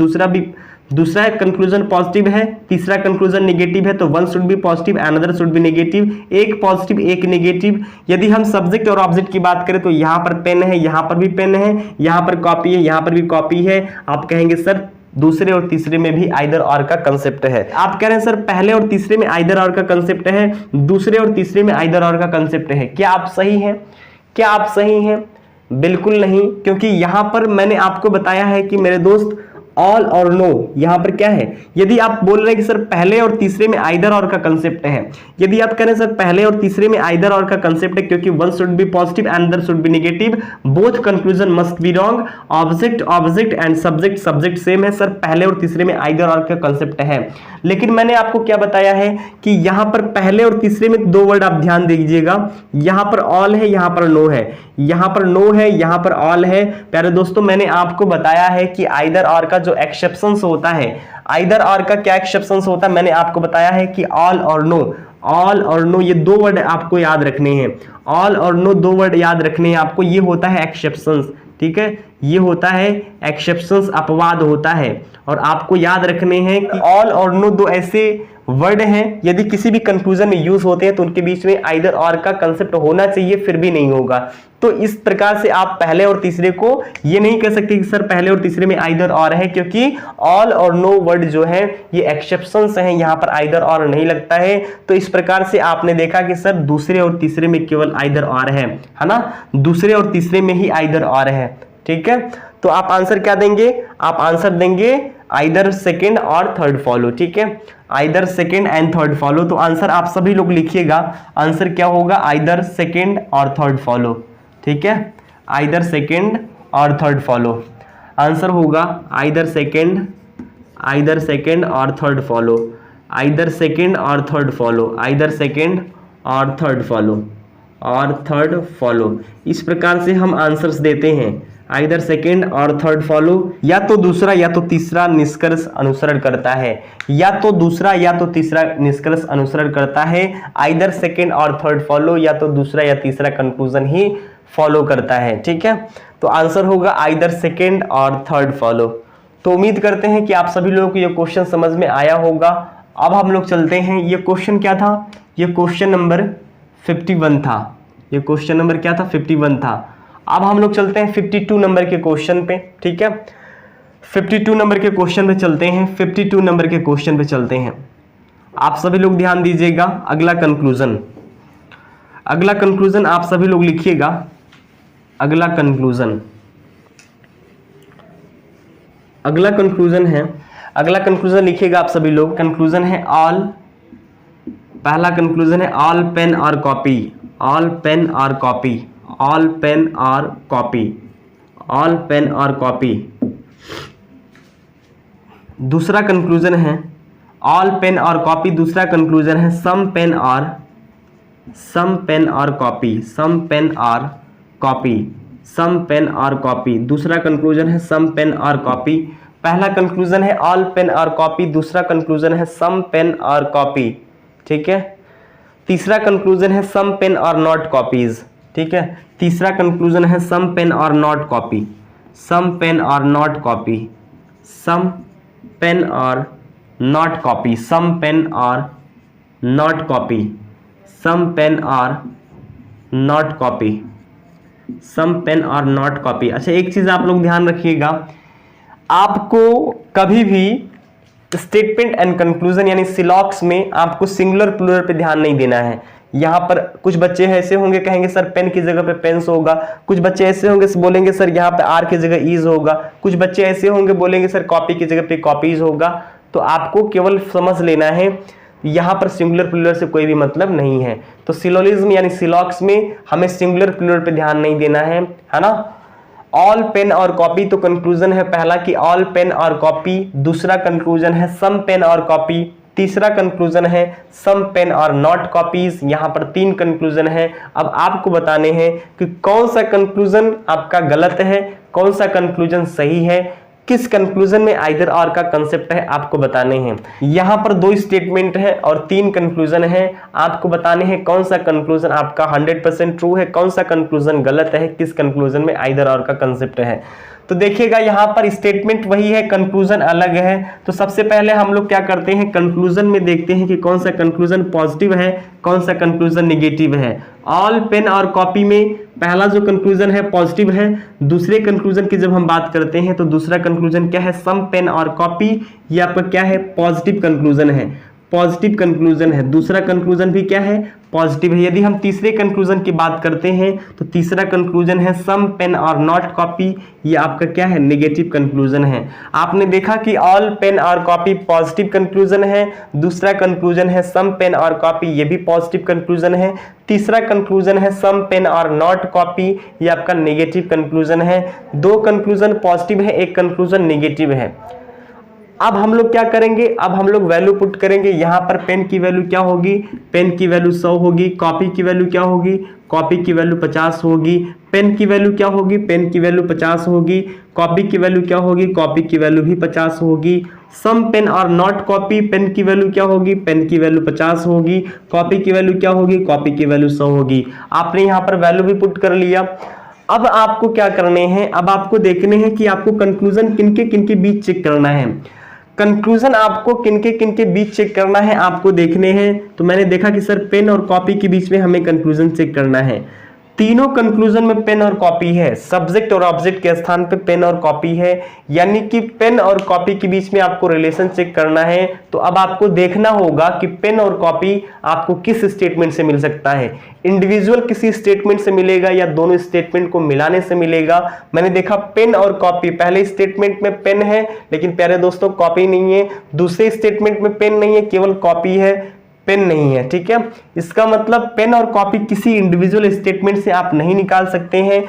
दूसरा कंक्लूजन पॉजिटिव है, तीसरा कंक्लूजन नेगेटिव है, तो one should be positive another should be negative, एक पॉजिटिव एक नेगेटिव। यदि हम सब्जेक्ट और ऑब्जेक्ट की बात करें तो यहाँ पर पेन है, यहाँ पर भी पेन है, यहाँ पर कॉपी है, यहाँ पर भी कॉपी है। आप कहेंगे सर दूसरे और तीसरे में भी आइदर और का कंसेप्ट है। आप कह रहे हैं सर पहले और तीसरे में आइदर और का कंसेप्ट है, दूसरे और तीसरे में आइदर और का कंसेप्ट है। क्या आप सही हैं? क्या आप सही हैं? बिल्कुल नहीं, क्योंकि यहां पर मैंने आपको बताया है कि मेरे दोस्त ऑल और नो यहां पर क्या है, यदि आप बोल रहे हैं कि सर पहले और तीसरे में आइदर और का कंसेप्ट है, यदि आप कह रहे हैं सर पहले और तीसरे में आइदर और का कंसेप्ट है क्योंकि one should be positive and other should be negative, both conclusion must be wrong, object object and subject subject same है, सर पहले और तीसरे में आइदर और का कंसेप्ट है। लेकिन मैंने आपको क्या बताया है कि यहां पर पहले और तीसरे में दो वर्ड आप ध्यान दीजिएगा, यहां पर ऑल है, यहां पर नो है, यहां पर नो है, यहां पर ऑल है। प्यारे दोस्तों मैंने आपको बताया है कि आइदर और का जो एक्सेप्शंस होता है, आइदर और का क्या एक्सेप्शंस होता है, मैंने आपको बताया है कि ऑल और नो, ऑल और नो ये दो वर्ड आपको याद रखने हैं, ऑल और नो दो वर्ड याद रखने हैं आपको, ये होता है एक्सेप्शंस, ठीक है, ये होता है एक्सेप्शंस, अपवाद होता है। और आपको याद रखने हैं कि ऑल और नो दो ऐसे वर्ड हैं यदि किसी भी कंक्लूजन में यूज होते हैं तो उनके बीच में आइदर और का कंसेप्ट होना चाहिए, फिर भी नहीं होगा। तो इस प्रकार से आप पहले और तीसरे को ये नहीं कह सकते कि सर पहले और तीसरे में आइदर और है, क्योंकि ऑल और नो वर्ड जो है ये एक्सेप्शंस हैं, यहां पर आइदर और नहीं लगता है। तो इस प्रकार से आपने देखा कि सर दूसरे और तीसरे में केवल आइदर और है ना, दूसरे और तीसरे में ही आइदर और है, ठीक है। तो आप आंसर क्या देंगे, आप आंसर देंगे आइदर सेकेंड और थर्ड फॉलो, ठीक है, either second and third follow. तो आंसर आप सभी लोग लिखिएगा, आंसर क्या होगा, आइदर सेकेंड और थर्ड फॉलो, ठीक है, आइदर सेकेंड और थर्ड फॉलो, आंसर होगा आइदर सेकेंड और थर्ड फॉलो, आइदर सेकेंड और थर्ड फॉलो, आइदर सेकेंड और थर्ड फॉलो और थर्ड फॉलो। इस प्रकार से हम आंसर्स देते हैं, आइदर सेकेंड और थर्ड फॉलो, या तो दूसरा या तो तीसरा निष्कर्ष अनुसरण करता है, या तो दूसरा या तो तीसरा निष्कर्ष अनुसरण करता है, आइदर सेकेंड और थर्ड फॉलो, या तो दूसरा या तीसरा कंक्लूजन ही फॉलो करता है, ठीक है। तो आंसर होगा आइदर सेकेंड और थर्ड फॉलो। तो उम्मीद करते हैं कि आप सभी लोगों को यह क्वेश्चन समझ में आया होगा। अब हम लोग चलते हैं, ये क्वेश्चन क्या था, ये क्वेश्चन नंबर 51 था, ये क्वेश्चन नंबर क्या था, 51 था। अब हम लोग चलते हैं 52 नंबर के क्वेश्चन पे, ठीक है, 52 नंबर के क्वेश्चन पे चलते हैं, 52 नंबर के क्वेश्चन पे चलते हैं। आप सभी लोग ध्यान दीजिएगा, अगला कंक्लूजन, अगला कंक्लूजन आप सभी लोग लिखिएगा, अगला कंक्लूजन, अगला कंक्लूजन है, अगला कंक्लूजन लिखिएगा आप सभी लोग। कंक्लूजन है ऑल, पहला कंक्लूजन है ऑल पेन और कॉपी, ऑल पेन और कॉपी, ऑल पेन और कॉपी, ऑल पेन और कॉपी। दूसरा कंक्लूजन है ऑल पेन और कॉपी, दूसरा कंक्लूजन है सम पेन और कॉपी, सम पेन और कॉपी, सम पेन और कॉपी। दूसरा कंक्लूजन है सम पेन और कॉपी। पहला कंक्लूजन है ऑल पेन और कॉपी, दूसरा कंक्लूजन है सम पेन और कॉपी, ठीक है। तीसरा कंक्लूजन है सम पेन और नॉट कॉपीज, ठीक है, तीसरा कंक्लूजन है सम पेन और नॉट कॉपी, सम पेन और नॉट कॉपी, सम पेन और नॉट कॉपी, सम पेन और नॉट कॉपी, सम पेन और नॉट कॉपी, सम पेन और नॉट कॉपी। अच्छा एक चीज आप लोग ध्यान रखिएगा, आपको कभी भी स्टेटमेंट एंड कंक्लूजन यानी सिलॉक्स में आपको सिंगुलर प्लूरल पे ध्यान नहीं देना है। यहाँ पर कुछ बच्चे ऐसे होंगे कहेंगे सर पेन की जगह पे पेन्स होगा, कुछ बच्चे ऐसे होंगे बोलेंगे सर यहाँ पे आर की जगह इज होगा, कुछ बच्चे ऐसे होंगे बोलेंगे सर कॉपी की जगह पे कॉपीज होगा। तो आपको केवल समझ लेना है यहाँ पर सिंगुलर प्लूरल से कोई भी मतलब नहीं है। तो सिलोजिज्म यानी सिलॉक्स में हमें सिंगुलर प्लूरल पे ध्यान नहीं देना है ना। ऑल पेन और कॉपी, तो कंक्लूजन है पहला कि ऑल पेन और कॉपी, दूसरा कंक्लूजन है सम पेन और कॉपी, तीसरा कंक्लूजन है सम पेन और नॉट कॉपीज। यहां पर 3 कंक्लूजन है। अब आपको बताने हैं कि कौन सा कंक्लूजन आपका गलत है, कौन सा कंक्लूजन सही है, किस कंक्लूजन में आइदर और का कंसेप्ट है, आपको बताने हैं। यहां पर 2 स्टेटमेंट है और 3 कंक्लूजन है। आपको बताने हैं कौन सा कंक्लूजन आपका 100% ट्रू है, कौन सा कंक्लूजन गलत है, किस कंक्लूजन में आइदर और का कंसेप्ट है। तो देखिएगा यहाँ पर स्टेटमेंट वही है, कंक्लूजन अलग है। तो सबसे पहले हम लोग क्या करते हैं, कंक्लूजन में देखते हैं कि कौन सा कंक्लूजन पॉजिटिव है, कौन सा कंक्लूजन नेगेटिव है। ऑल पेन और कॉपी में पहला जो कंक्लूजन है पॉजिटिव है। दूसरे कंक्लूजन की जब हम बात करते हैं तो दूसरा कंक्लूजन क्या है, सम पेन और कॉपी, ये आपका क्या है, पॉजिटिव कंक्लूजन है। पॉजिटिव कंक्लूजन है, दूसरा कंक्लूजन भी क्या है, पॉजिटिव है। यदि हम तीसरे कंक्लूजन की बात करते हैं तो तीसरा कंक्लूजन है some pen are not copy, ये आपका क्या है, नेगेटिव कंक्लूजन है। आपने देखा कि all pen are copy positive conclusion है, दूसरा कंक्लूजन है सम पेन आर कॉपी, ये भी पॉजिटिव कंक्लूजन है। तीसरा कंक्लूजन है some pen are not copy, ये आपका नेगेटिव कंक्लूजन है। दो कंक्लूजन पॉजिटिव है, एक कंक्लूजन नेगेटिव है। अब हम लोग क्या करेंगे, अब हम लोग वैल्यू पुट करेंगे। यहां पर पेन की वैल्यू क्या होगी, पेन की वैल्यू 100 होगी। कॉपी की वैल्यू क्या होगी, कॉपी की वैल्यू 50 होगी। पेन की वैल्यू क्या होगी, पेन की वैल्यू 50 होगी। कॉपी की वैल्यू क्या होगी, कॉपी की वैल्यू भी 50 होगी। सम पेन और नॉट कॉपी, पेन की वैल्यू क्या होगी, पेन की वैल्यू 50 होगी। कॉपी की वैल्यू क्या होगी, कॉपी की वैल्यू 100 होगी। आपने यहां पर वैल्यू भी पुट कर लिया। अब आपको क्या करने हैं, अब आपको देखने हैं कि आपको कंक्लूजन किनके बीच चेक करना है। कंक्लूजन आपको किनके बीच चेक करना है, आपको देखने हैं। तो मैंने देखा कि सर पेन और कॉपी के बीच में हमें कंक्लूजन चेक करना है। तीनों कंक्लूजन में पेन और कॉपी है, सब्जेक्ट और ऑब्जेक्ट के स्थान पे पेन और कॉपी है, यानी कि पेन और कॉपी के बीच में आपको रिलेशन चेक करना है। तो अब आपको देखना होगा कि पेन और कॉपी आपको किस स्टेटमेंट से मिल सकता है, इंडिविजुअल किसी स्टेटमेंट से मिलेगा या दोनों स्टेटमेंट को मिलाने से मिलेगा। मैंने देखा पेन और कॉपी, पहले स्टेटमेंट में पेन है लेकिन प्यारे दोस्तों कॉपी नहीं है, दूसरे स्टेटमेंट में पेन नहीं है, केवल कॉपी है, पेन नहीं है। ठीक है, इसका मतलब पेन और कॉपी किसी इंडिविजुअल स्टेटमेंट से आप नहीं निकाल सकते हैं।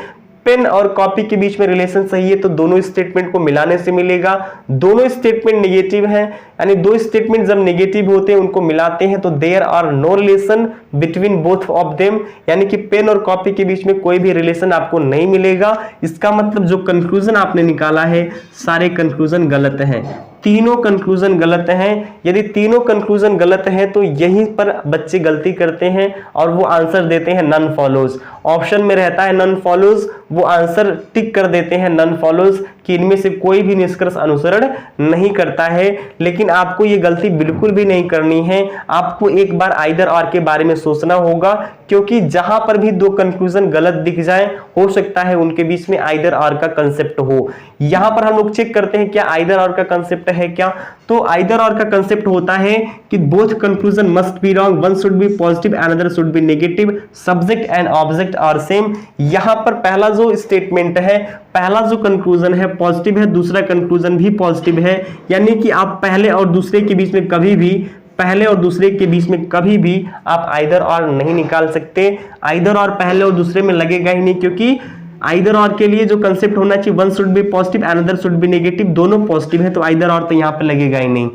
पेन और कॉपी के बीच में रिलेशन सही है तो दोनों स्टेटमेंट को मिलाने से मिलेगा। दोनों स्टेटमेंट नेगेटिव हैं, यानी दो स्टेटमेंट जब नेगेटिव होते हैं उनको मिलाते हैं तो there are no relation between both of them, यानी कि पेन और कॉपी के बीच में कोई भी रिलेशन आपको नहीं मिलेगा। इसका मतलब जो कंक्लूजन आपने निकाला है सारे कंक्लूजन गलत हैं, तीनों कंक्लूजन गलत हैं। यदि तीनों कंक्लूजन गलत हैं तो यहीं पर बच्चे गलती करते हैं और वो आंसर देते हैं नन फॉलोज। ऑप्शन में रहता है नन फॉलोज, वो आंसर टिक कर देते हैं नन फॉलोज कि इनमें से कोई भी निष्कर्ष अनुसरण नहीं करता है। लेकिन आपको ये गलती बिल्कुल भी नहीं करनी है, आपको एक बार आइदर और के बारे में सोचना होगा, क्योंकि जहां पर भी दो कंक्लूजन गलत दिख जाए हो सकता है उनके बीच में आइदर और का कंसेप्ट हो। यहां पर हम लोग चेक करते हैं क्या आइदर और का कंसेप्ट है क्या, तो आइदर और का कंसेप्ट होता है कि both conclusion must be wrong, one should be positive another should be negative, subject and object are same. यहां पर पहला जो स्टेटमेंट है, पहला जो कंक्लूजन है पॉजिटिव है, दूसरा कंक्लूजन भी पॉजिटिव है, यानी कि आप पहले और दूसरे के बीच में कभी भी, पहले और दूसरे के बीच में कभी भी आप आइदर और नहीं निकाल सकते। आइदर और पहले और दूसरे में लगेगा ही नहीं, क्योंकि आइदर और के लिए जो कंसेप्ट होना चाहिए one should be positive another should be negative, दोनों पॉजिटिव है तो आइदर और तो यहाँ पे लगेगा ही नहीं।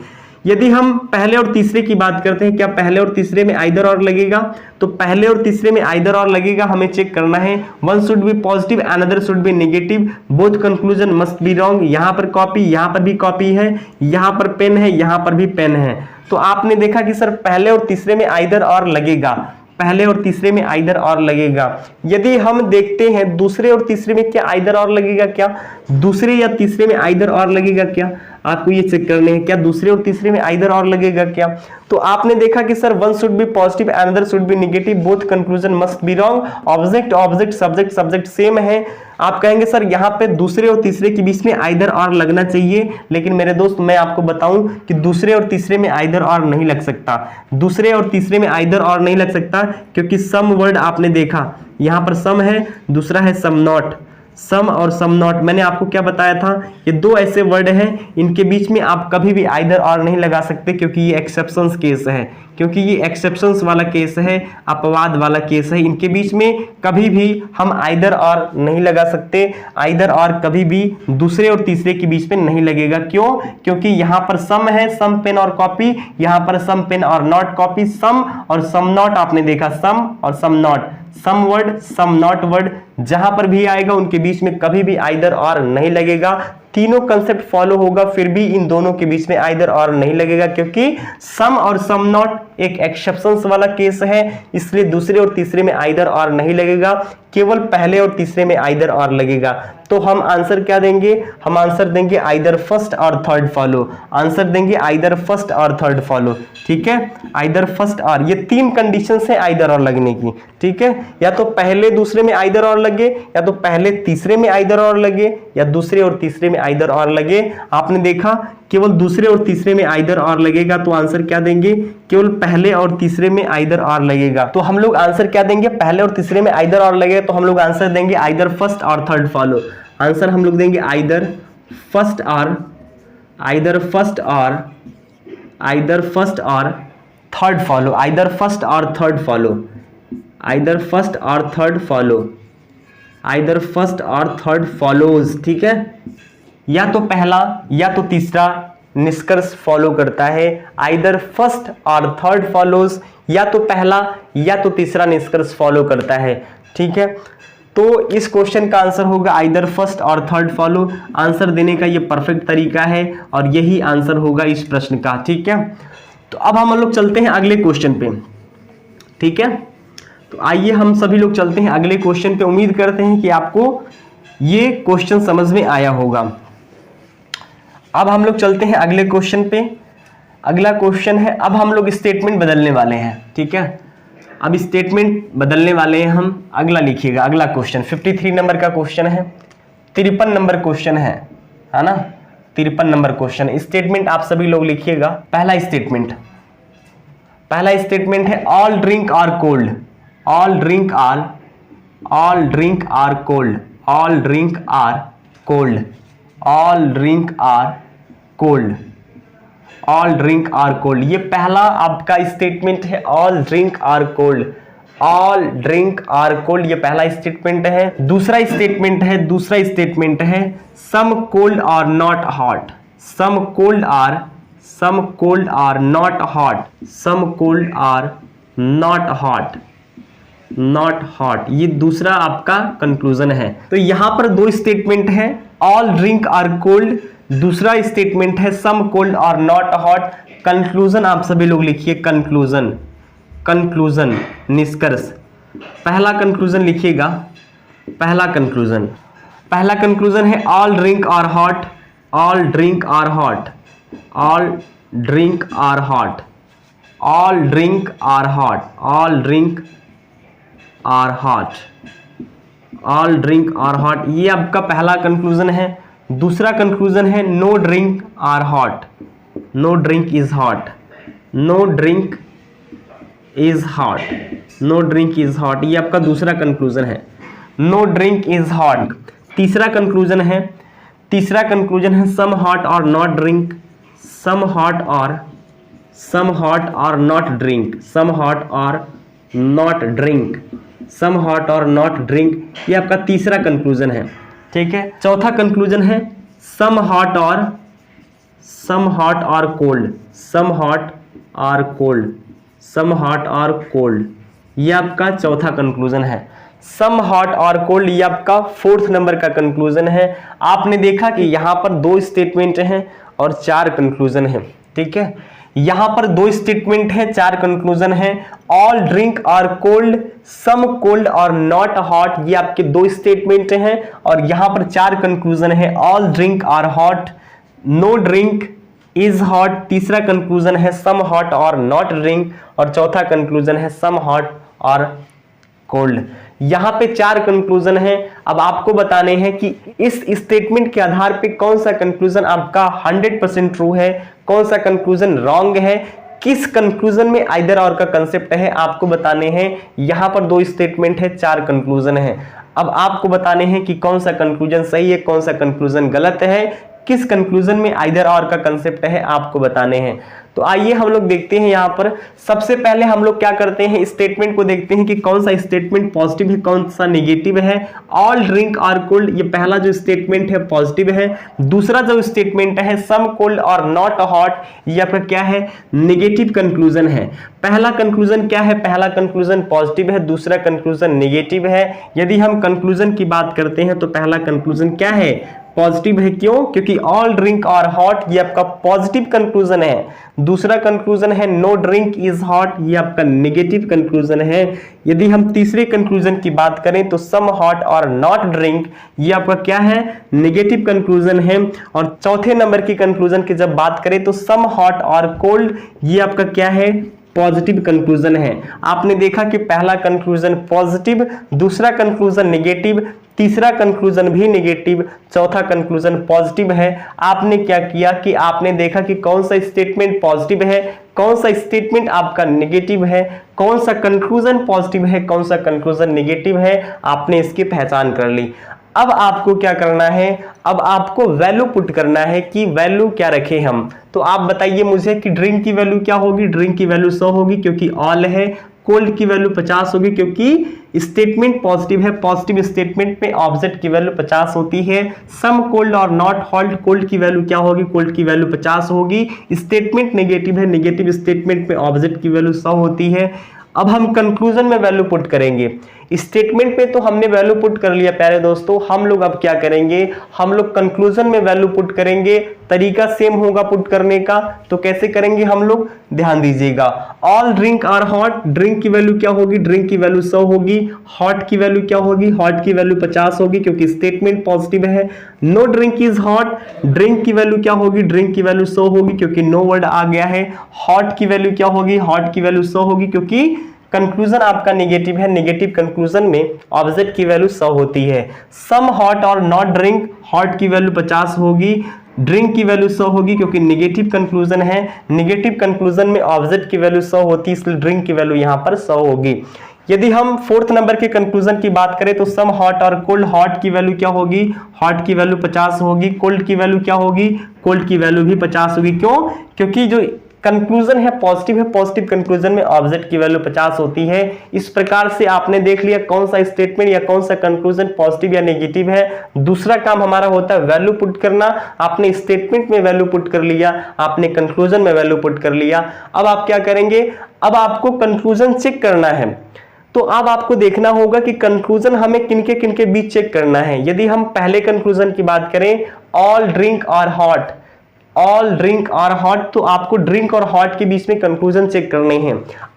यदि हम पहले और तीसरे की बात करते हैं, क्या पहले और तीसरे में आइदर और लगेगा, तो पहले और तीसरे में आइदर और लगेगा, हमें चेक करना है one should be positive another should be negative, both conclusion must be wrong. यहां पर कॉपी, यहां पर भी कॉपी है, यहां पर पेन है, यहां पर भी पेन है। तो आपने देखा कि सर पहले और तीसरे में आइदर और लगेगा, पहले और तीसरे में आइदर और लगेगा। यदि हम देखते हैं दूसरे और तीसरे में क्या आइदर और लगेगा, क्या दूसरे या तीसरे में आइदर और लगेगा क्या, आपको ये चेक करने हैं क्या दूसरे और तीसरे में आइदर और लगेगा क्या। तो आपने देखा कि sir one should be positive another should be negative, both conclusion must be wrong, object object subject subject same है। आप कहेंगे सर यहाँ पे दूसरे और तीसरे के बीच में आइदर और लगना चाहिए, लेकिन मेरे दोस्त मैं आपको बताऊं कि दूसरे और तीसरे में आइदर और नहीं लग सकता, दूसरे और तीसरे में आइदर और नहीं लग सकता, क्योंकि सम वर्ड आपने देखा यहाँ पर सम है, दूसरा है सम नॉट। सम और सम नॉट मैंने आपको क्या बताया था, ये दो ऐसे वर्ड हैं, इनके बीच में आप कभी भी आइदर और नहीं लगा सकते, क्योंकि ये एक्सेप्शंस केस है, क्योंकि ये एक्सेप्शंस वाला केस है, अपवाद वाला केस है। इनके बीच में कभी भी हम आइदर और नहीं लगा सकते, आइदर और कभी भी दूसरे और तीसरे के बीच में नहीं लगेगा। क्यों, क्योंकि यहाँ पर सम है, सम पेन और कॉपी, यहाँ पर सम पेन और नॉट कॉपी, सम और सम नॉट आपने देखा, सम और some not, some word some not word जहां पर भी आएगा उनके बीच में कभी भी आइदर और नहीं लगेगा। तीनों कंसेप्ट फॉलो होगा फिर भी इन दोनों के बीच में आइदर और नहीं लगेगा, क्योंकि सम और सम नॉट एक एक्सेप्शंस वाला केस है, इसलिए दूसरे और तीसरे में आइदर और नहीं लगेगा, केवल पहले और तीसरे में आइदर और लगेगा। तो हम आंसर क्या देंगे, हम आंसर देंगे आइदर फर्स्ट और थर्ड फॉलो, आंसर देंगे आइदर फर्स्ट और थर्ड फॉलो। ठीक है, आइदर फर्स्ट और, ये तीन कंडीशंस है आइदर और लगने की। ठीक है, या तो पहले दूसरे में आइदर और लगे, या तो पहले तीसरे में आइदर और लगे, या दूसरे और तीसरे में आइदर और लगे। आपने देखा केवल दूसरे और तीसरे में आइदर और लगेगा, तो आंसर क्या देंगे, केवल पहले और तीसरे में आइदर और लगेगा। तो हम लोग आंसर क्या देंगे, पहले और तीसरे में आइदर और लगेगा, तो हम लोग आंसर देंगे आइदर फर्स्ट और थर्ड फॉलो। आंसर हम लोग देंगे आइदर फर्स्ट और थर्ड फॉलो, आइदर फर्स्ट और थर्ड फॉलो, आइदर फर्स्ट और थर्ड फॉलो, आइदर फर्स्ट और थर्ड फॉलोज, ठीक है। या तो पहला या तो तीसरा निष्कर्ष फॉलो करता है, आइदर फर्स्ट और थर्ड फॉलोज, या तो पहला या तो तीसरा निष्कर्ष फॉलो करता है, ठीक है। तो इस क्वेश्चन का आंसर होगा आइदर फर्स्ट और थर्ड फॉलो। आंसर देने का ये परफेक्ट तरीका है और यही आंसर होगा इस प्रश्न का, ठीक है। तो अब हम लोग चलते हैं अगले क्वेश्चन पे, ठीक है। तो आइए हम सभी लोग चलते हैं अगले क्वेश्चन पे। उम्मीद करते हैं कि आपको ये क्वेश्चन समझ में आया होगा। अब हम लोग चलते हैं अगले क्वेश्चन पे। अगला क्वेश्चन है, अब हम लोग स्टेटमेंट बदलने वाले हैं, ठीक है। अब स्टेटमेंट बदलने वाले हैं हम। अगला लिखिएगा, अगला क्वेश्चन 53 नंबर का क्वेश्चन है, 53 नंबर क्वेश्चन है ना, 53 नंबर क्वेश्चन। स्टेटमेंट आप सभी लोग लिखिएगा। पहला स्टेटमेंट है all drink are cold, all drink are cold, all drink are cold, all drink are cold, all drink are cold. ये पहला आपका स्टेटमेंट है, all drink are cold, all drink are cold, ये पहला स्टेटमेंट है। दूसरा स्टेटमेंट है some cold are not hot, some cold are not hot, some cold are not hot, ये दूसरा आपका कंक्लूजन है। तो यहां पर दो स्टेटमेंट है, ऑल ड्रिंक आर कोल्ड, दूसरा स्टेटमेंट है some cold are not hot. Conclusion आप सभी लोग लिखिए, कंक्लूजन निष्कर्ष। पहला कंक्लूजन लिखिएगा, पहला कंक्लूजन है all drink are hot, all drink are hot, all drink are hot, all drink are hot, all drink are hot, all drink are hot, ये आपका पहला कंक्लूजन है। दूसरा कंक्लूजन है no drink are hot, no drink is hot, no drink is hot, no drink is hot, ये आपका दूसरा कंक्लूजन है, नो ड्रिंक इज हॉट। तीसरा कंक्लूजन है सम हॉट और नॉट ड्रिंक, सम हॉट और नॉट ड्रिंक, सम हॉट और नॉट ड्रिंक, सम हॉट और नॉट ड्रिंक, ये आपका तीसरा कंक्लूजन है, ठीक है। चौथा कंक्लूजन है सम हॉट और कोल्ड, सम हॉट और कोल्ड, सम हॉट और कोल्ड, ये आपका चौथा कंक्लूजन है। सम हॉट और कोल्ड ये आपका फोर्थ नंबर का कंक्लूजन है। आपने देखा कि यहां पर दो स्टेटमेंट हैं और 4 कंक्लूजन है, ठीक है। यहां पर दो स्टेटमेंट है, 4 कंक्लूजन है। All drink are cold, some cold और नॉट हॉट, ये आपके दो स्टेटमेंट हैं और यहां पर 4 कंक्लूजन है। All drink are hot, no drink is hot, तीसरा कंक्लूजन है सम हॉट और नॉट ड्रिंक, और चौथा कंक्लूजन है सम हॉट और कोल्ड। यहां पे 4 कंक्लूजन है। अब आपको बताने हैं कि इस स्टेटमेंट के आधार पे कौन सा कंक्लूजन आपका 100% ट्रू है, कौन सा कंक्लूजन रॉन्ग है, किस कंक्लूजन में आइदर और का कंसेप्ट है, आपको बताने हैं। यहां पर 2 स्टेटमेंट है, 4 कंक्लूजन है। अब आपको बताने हैं कि कौन सा कंक्लूजन सही है, कौन सा कंक्लूजन गलत है, किस कंक्लूजन में आइदर और का कंसेप्ट है, आपको बताने हैं। तो आइए हम लोग देखते हैं। यहां पर सबसे पहले हम लोग क्या करते हैं, स्टेटमेंट को देखते हैं कि कौन सा स्टेटमेंट पॉजिटिव है, कौन सा नेगेटिव है। ऑल ड्रिंक आर कोल्ड, ये पहला जो स्टेटमेंट है पॉजिटिव है। दूसरा जो स्टेटमेंट है सम कोल्ड और नॉट हॉट, ये आपका क्या है, नेगेटिव कंक्लूजन है। पहला कंक्लूजन क्या है, पहला कंक्लूजन पॉजिटिव है, दूसरा कंक्लूजन नेगेटिव है। यदि हम कंक्लूजन की बात करते हैं तो पहला कंक्लूजन क्या है, पॉजिटिव है। क्यों, क्योंकि ऑल ड्रिंक आर हॉट, ये आपका पॉजिटिव कंक्लूजन है। दूसरा कंक्लूजन है नो ड्रिंक इज हॉट, ये आपका नेगेटिव कंक्लूजन है। यदि हम तीसरे कंक्लूजन की बात करें तो सम हॉट और नॉट ड्रिंक, ये आपका क्या है, नेगेटिव कंक्लूजन है। और चौथे नंबर की कंक्लूजन की जब बात करें तो सम हॉट और कोल्ड, ये आपका क्या है, पॉजिटिव कंक्लूजन है। आपने देखा कि पहला कंक्लूजन पॉजिटिव, दूसरा कंक्लूजन नेगेटिव, तीसरा कंक्लूजन भी नेगेटिव, चौथा कंक्लूजन पॉजिटिव है। आपने क्या किया कि आपने देखा कि कौन सा स्टेटमेंट पॉजिटिव है, कौन सा स्टेटमेंट आपका नेगेटिव है, कौन सा कंक्लूजन पॉजिटिव है, कौन सा कंक्लूजन नेगेटिव है, आपने इसकी पहचान कर ली। अब आपको क्या करना है, अब आपको वैल्यू पुट करना है कि वैल्यू क्या रखें हम। तो आप बताइए मुझे कि ड्रिंक की वैल्यू क्या होगी। ड्रिंक की वैल्यू 100 होगी क्योंकि ऑल है। कोल्ड की वैल्यू 50 होगी क्योंकि स्टेटमेंट पॉजिटिव है। पॉजिटिव स्टेटमेंट में ऑब्जेक्ट की वैल्यू 50 होती है। सम कोल्ड और नॉट हॉट, कोल्ड की वैल्यू क्या होगी, कोल्ड की वैल्यू 50 होगी। स्टेटमेंट नेगेटिव है, नेगेटिव स्टेटमेंट में ऑब्जेक्ट की वैल्यू 100 होती है। अब हम कंक्लूजन में वैल्यू पुट करेंगे। स्टेटमेंट पे तो हमने वैल्यू पुट कर लिया प्यारे दोस्तों, हम लोग अब क्या करेंगे, हम लोग कंक्लूजन में वैल्यू पुट करेंगे। तरीका सेम होगा पुट करने का, तो कैसे करेंगे हम लोग, ध्यान दीजिएगा। All drink are hot, drink की वैल्यू क्या होगी, ड्रिंक की वैल्यू 100 होगी। हॉट की वैल्यू क्या होगी, हॉट की वैल्यू 50 होगी क्योंकि स्टेटमेंट पॉजिटिव है। No drink is hot, drink की वैल्यू क्या होगी, ड्रिंक की वैल्यू 100 होगी क्योंकि नो वर्ड आ गया है। हॉट की वैल्यू क्या होगी, हॉट की वैल्यू 100 होगी क्योंकि कंक्लूजन आपका नेगेटिव है। नेगेटिव कंक्लूजन में ऑब्जेक्ट की वैल्यू 100 होती है। सम हॉट और नॉट ड्रिंक, हॉट की वैल्यू 50 होगी, ड्रिंक की वैल्यू 100 होगी क्योंकि नेगेटिव कंक्लूजन है। नेगेटिव कंक्लूजन में ऑब्जेक्ट की वैल्यू 100 होती है, इसलिए ड्रिंक की वैल्यू यहां पर 100 होगी। यदि हम फोर्थ नंबर के कंक्लूजन की बात करें तो सम हॉट और कोल्ड, हॉट की वैल्यू क्या होगी, हॉट की वैल्यू 50 होगी। कोल्ड की वैल्यू क्या होगी, कोल्ड की वैल्यू भी 50 होगी। क्यों, क्योंकि जो कंक्लूजन है पॉजिटिव है, पॉजिटिव कंक्लूजन में ऑब्जेक्ट की वैल्यू 50 होती है। इस प्रकार से आपने देख लिया कौन सा स्टेटमेंट या कौन सा कंक्लूजन पॉजिटिव या नेगेटिव है। दूसरा काम हमारा होता है वैल्यू पुट करना। आपने स्टेटमेंट में वैल्यू पुट कर लिया, आपने कंक्लूजन में वैल्यू पुट कर लिया। अब आप क्या करेंगे, अब आपको कंक्लूजन चेक करना है। तो अब आपको देखना होगा कि कंक्लूजन हमें किनके बीच चेक करना है। यदि हम पहले कंक्लूजन की बात करें, all drink are hot, all drink are hot, तो आपको ड्रिंक और हॉट के बीच में कंक्लूजन चेक करने हैं।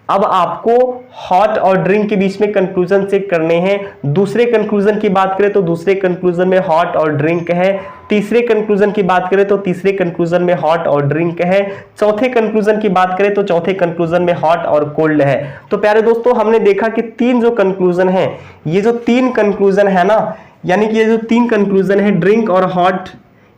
अब आपको हॉट और ड्रिंक के बीच में कंक्लूजन चेक करने हैं। दूसरे कंक्लूजन की बात करें तो दूसरे कंक्लूजन में हॉट और ड्रिंक है। तीसरे कंक्लूजन की बात करें तो तीसरे कंक्लूजन में हॉट और ड्रिंक है। चौथे कंक्लूजन की बात करें तो चौथे कंक्लूजन में हॉट और कोल्ड है। तो प्यारे दोस्तों हमने देखा कि तीन जो कंक्लूजन है, ये जो तीन कंक्लूजन है ना, यानी कि ये जो तीन कंक्लूजन है, ड्रिंक और हॉट,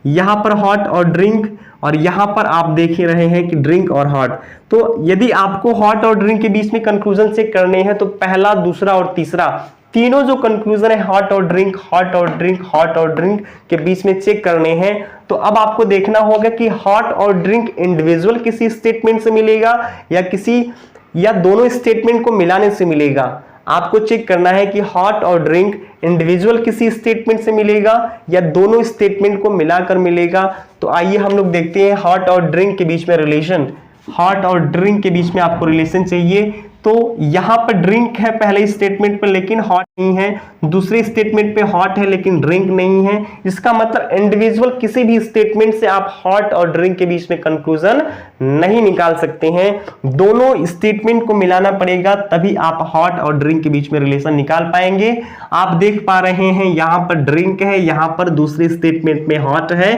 यहां पर हॉट और ड्रिंक, और यहां पर आप देख ही रहे हैं कि ड्रिंक और हॉट। तो यदि आपको हॉट और ड्रिंक के बीच में कंक्लूजन चेक करने हैं तो पहला, दूसरा और तीसरा तीनों जो कंक्लूजन है हॉट और ड्रिंक, हॉट और ड्रिंक, हॉट और ड्रिंक के बीच में चेक करने हैं। तो अब आपको देखना होगा कि हॉट और ड्रिंक इंडिविजुअल किसी स्टेटमेंट से मिलेगा या दोनों स्टेटमेंट को मिलाने से मिलेगा। आपको चेक करना है कि हॉट और ड्रिंक इंडिविजुअल किसी स्टेटमेंट से मिलेगा या दोनों स्टेटमेंट को मिलाकर मिलेगा। तो आइए हम लोग देखते हैं हॉट और ड्रिंक के बीच में रिलेशन। हॉट और ड्रिंक के बीच में आपको रिलेशन चाहिए, तो यहां पर ड्रिंक है पहले स्टेटमेंट पर लेकिन हॉट नहीं है, दूसरे स्टेटमेंट पे हॉट है लेकिन ड्रिंक नहीं है। इसका मतलब इंडिविजुअल किसी भी स्टेटमेंट से आप हॉट और ड्रिंक के बीच में कंक्लूजन नहीं निकाल सकते हैं। दोनों स्टेटमेंट को मिलाना पड़ेगा, तभी आप हॉट और ड्रिंक के बीच में रिलेशन निकाल पाएंगे। आप देख पा रहे हैं यहां पर ड्रिंक है, यहां पर दूसरे स्टेटमेंट में हॉट है।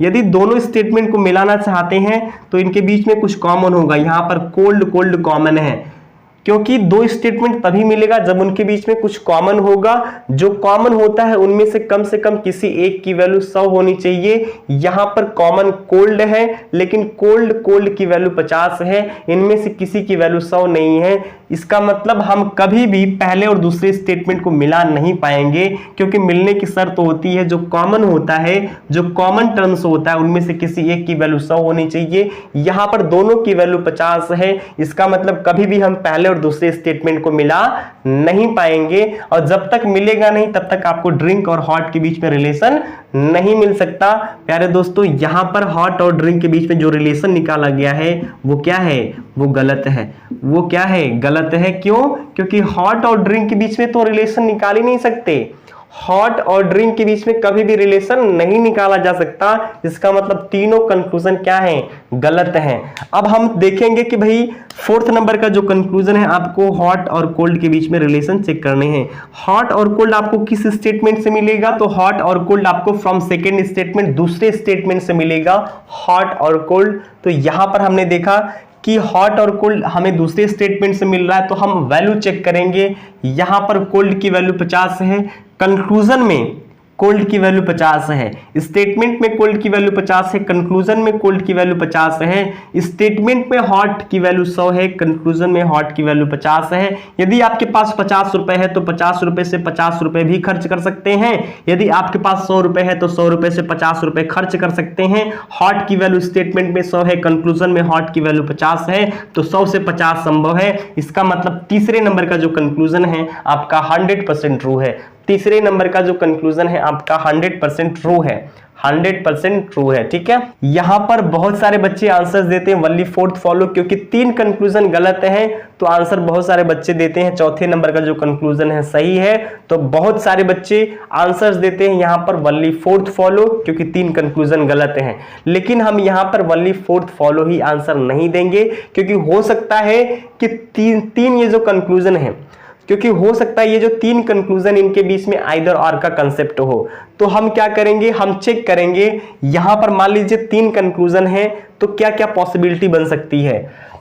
यदि दोनों स्टेटमेंट को मिलाना चाहते हैं तो इनके बीच में कुछ कॉमन होगा। यहां पर कोल्ड कॉमन है, क्योंकि दो स्टेटमेंट तभी मिलेगा जब उनके बीच में कुछ कॉमन होगा। जो कॉमन होता है उनमें से कम किसी एक की वैल्यू 100 होनी चाहिए। यहां पर कॉमन कोल्ड है लेकिन कोल्ड की वैल्यू 50 है, इनमें से किसी की वैल्यू 100 नहीं है। इसका मतलब हम कभी भी पहले और दूसरे स्टेटमेंट को मिला नहीं पाएंगे, क्योंकि मिलने की शर्त होती है जो कॉमन होता है, जो कॉमन टर्म्स होता है उनमें से किसी एक की वैल्यू 100 होनी चाहिए। यहां पर दोनों की वैल्यू 50 है, इसका मतलब कभी भी हम पहले और दूसरे स्टेटमेंट को मिला नहीं पाएंगे, और जब तक मिलेगा नहीं तब तक आपको ड्रिंक और हॉट के बीच में रिलेशन नहीं मिल सकता। प्यारे दोस्तों यहां पर हॉट और ड्रिंक के बीच में जो रिलेशन निकाला गया है वो क्या है, वो गलत है। वो क्या है, गलत है। क्यों, क्योंकि हॉट और ड्रिंक के बीच में तो रिलेशन निकाल ही नहीं सकते। हॉट और ड्रिंक के बीच में कभी भी रिलेशन नहीं निकाला जा सकता। इसका मतलब तीनों कंक्लूजन क्या है, गलत हैं। अब हम देखेंगे कि भाई फोर्थ नंबर का जो कंक्लूजन है, आपको हॉट और कोल्ड के बीच में रिलेशन चेक करने हैं। हॉट और कोल्ड आपको किस स्टेटमेंट से मिलेगा, तो हॉट और कोल्ड आपको फ्रॉम सेकेंड स्टेटमेंट, दूसरे स्टेटमेंट से मिलेगा हॉट और कोल्ड। तो यहां पर हमने देखा कि हॉट और कोल्ड हमें दूसरे स्टेटमेंट से मिल रहा है, तो हम वैल्यू चेक करेंगे। यहां पर कोल्ड की वैल्यू 50 है, कंक्लूजन में कोल्ड की वैल्यू 50 है, स्टेटमेंट में कोल्ड की वैल्यू 50 है, कंक्लूजन में कोल्ड की वैल्यू 50 है, स्टेटमेंट में हॉट की वैल्यू 100 है, कंक्लूजन में हॉट की वैल्यू 50 है। यदि आपके पास 50 रुपए है तो 50 रुपए से 50 रुपए भी खर्च कर सकते हैं। यदि आपके पास 100 रुपए है तो 100 रुपए से 50 रुपए खर्च कर सकते हैं। हॉट की वैल्यू स्टेटमेंट में 100 है, कंक्लूजन में हॉट की वैल्यू 50 है, तो 100 से 50 संभव है। इसका मतलब तीसरे नंबर का जो कंक्लूजन है आपका 100% ट्रू है। तीसरे नंबर का जो कंक्लूजन है आपका 100% ट्रू है, 100% ट्रू है। ठीक है, यहां पर बहुत सारे बच्चे आंसर्स देते हैं वनली फोर्थ फॉलो, क्योंकि 3 कंक्लूजन गलत हैं तो आंसर बहुत सारे बच्चे देते हैं चौथे नंबर का जो कंक्लूजन है सही है। तो बहुत सारे बच्चे आंसर्स देते हैं यहां पर वनली फोर्थ फॉलो, क्योंकि 3 कंक्लूजन गलत हैं। लेकिन हम यहां पर वनली फोर्थ फॉलो ही आंसर नहीं देंगे, क्योंकि हो सकता है कि तीन ये जो कंक्लूजन है, क्योंकि हो सकता है ये जो 3 कंक्लूजन इनके बीच में आइदर और का कंसेप्ट हो। तो हम क्या करेंगे, हम चेक करेंगे यहां पर मान लीजिए 3 कंक्लूजन है तो क्या क्या पॉसिबिलिटी बन सकती है।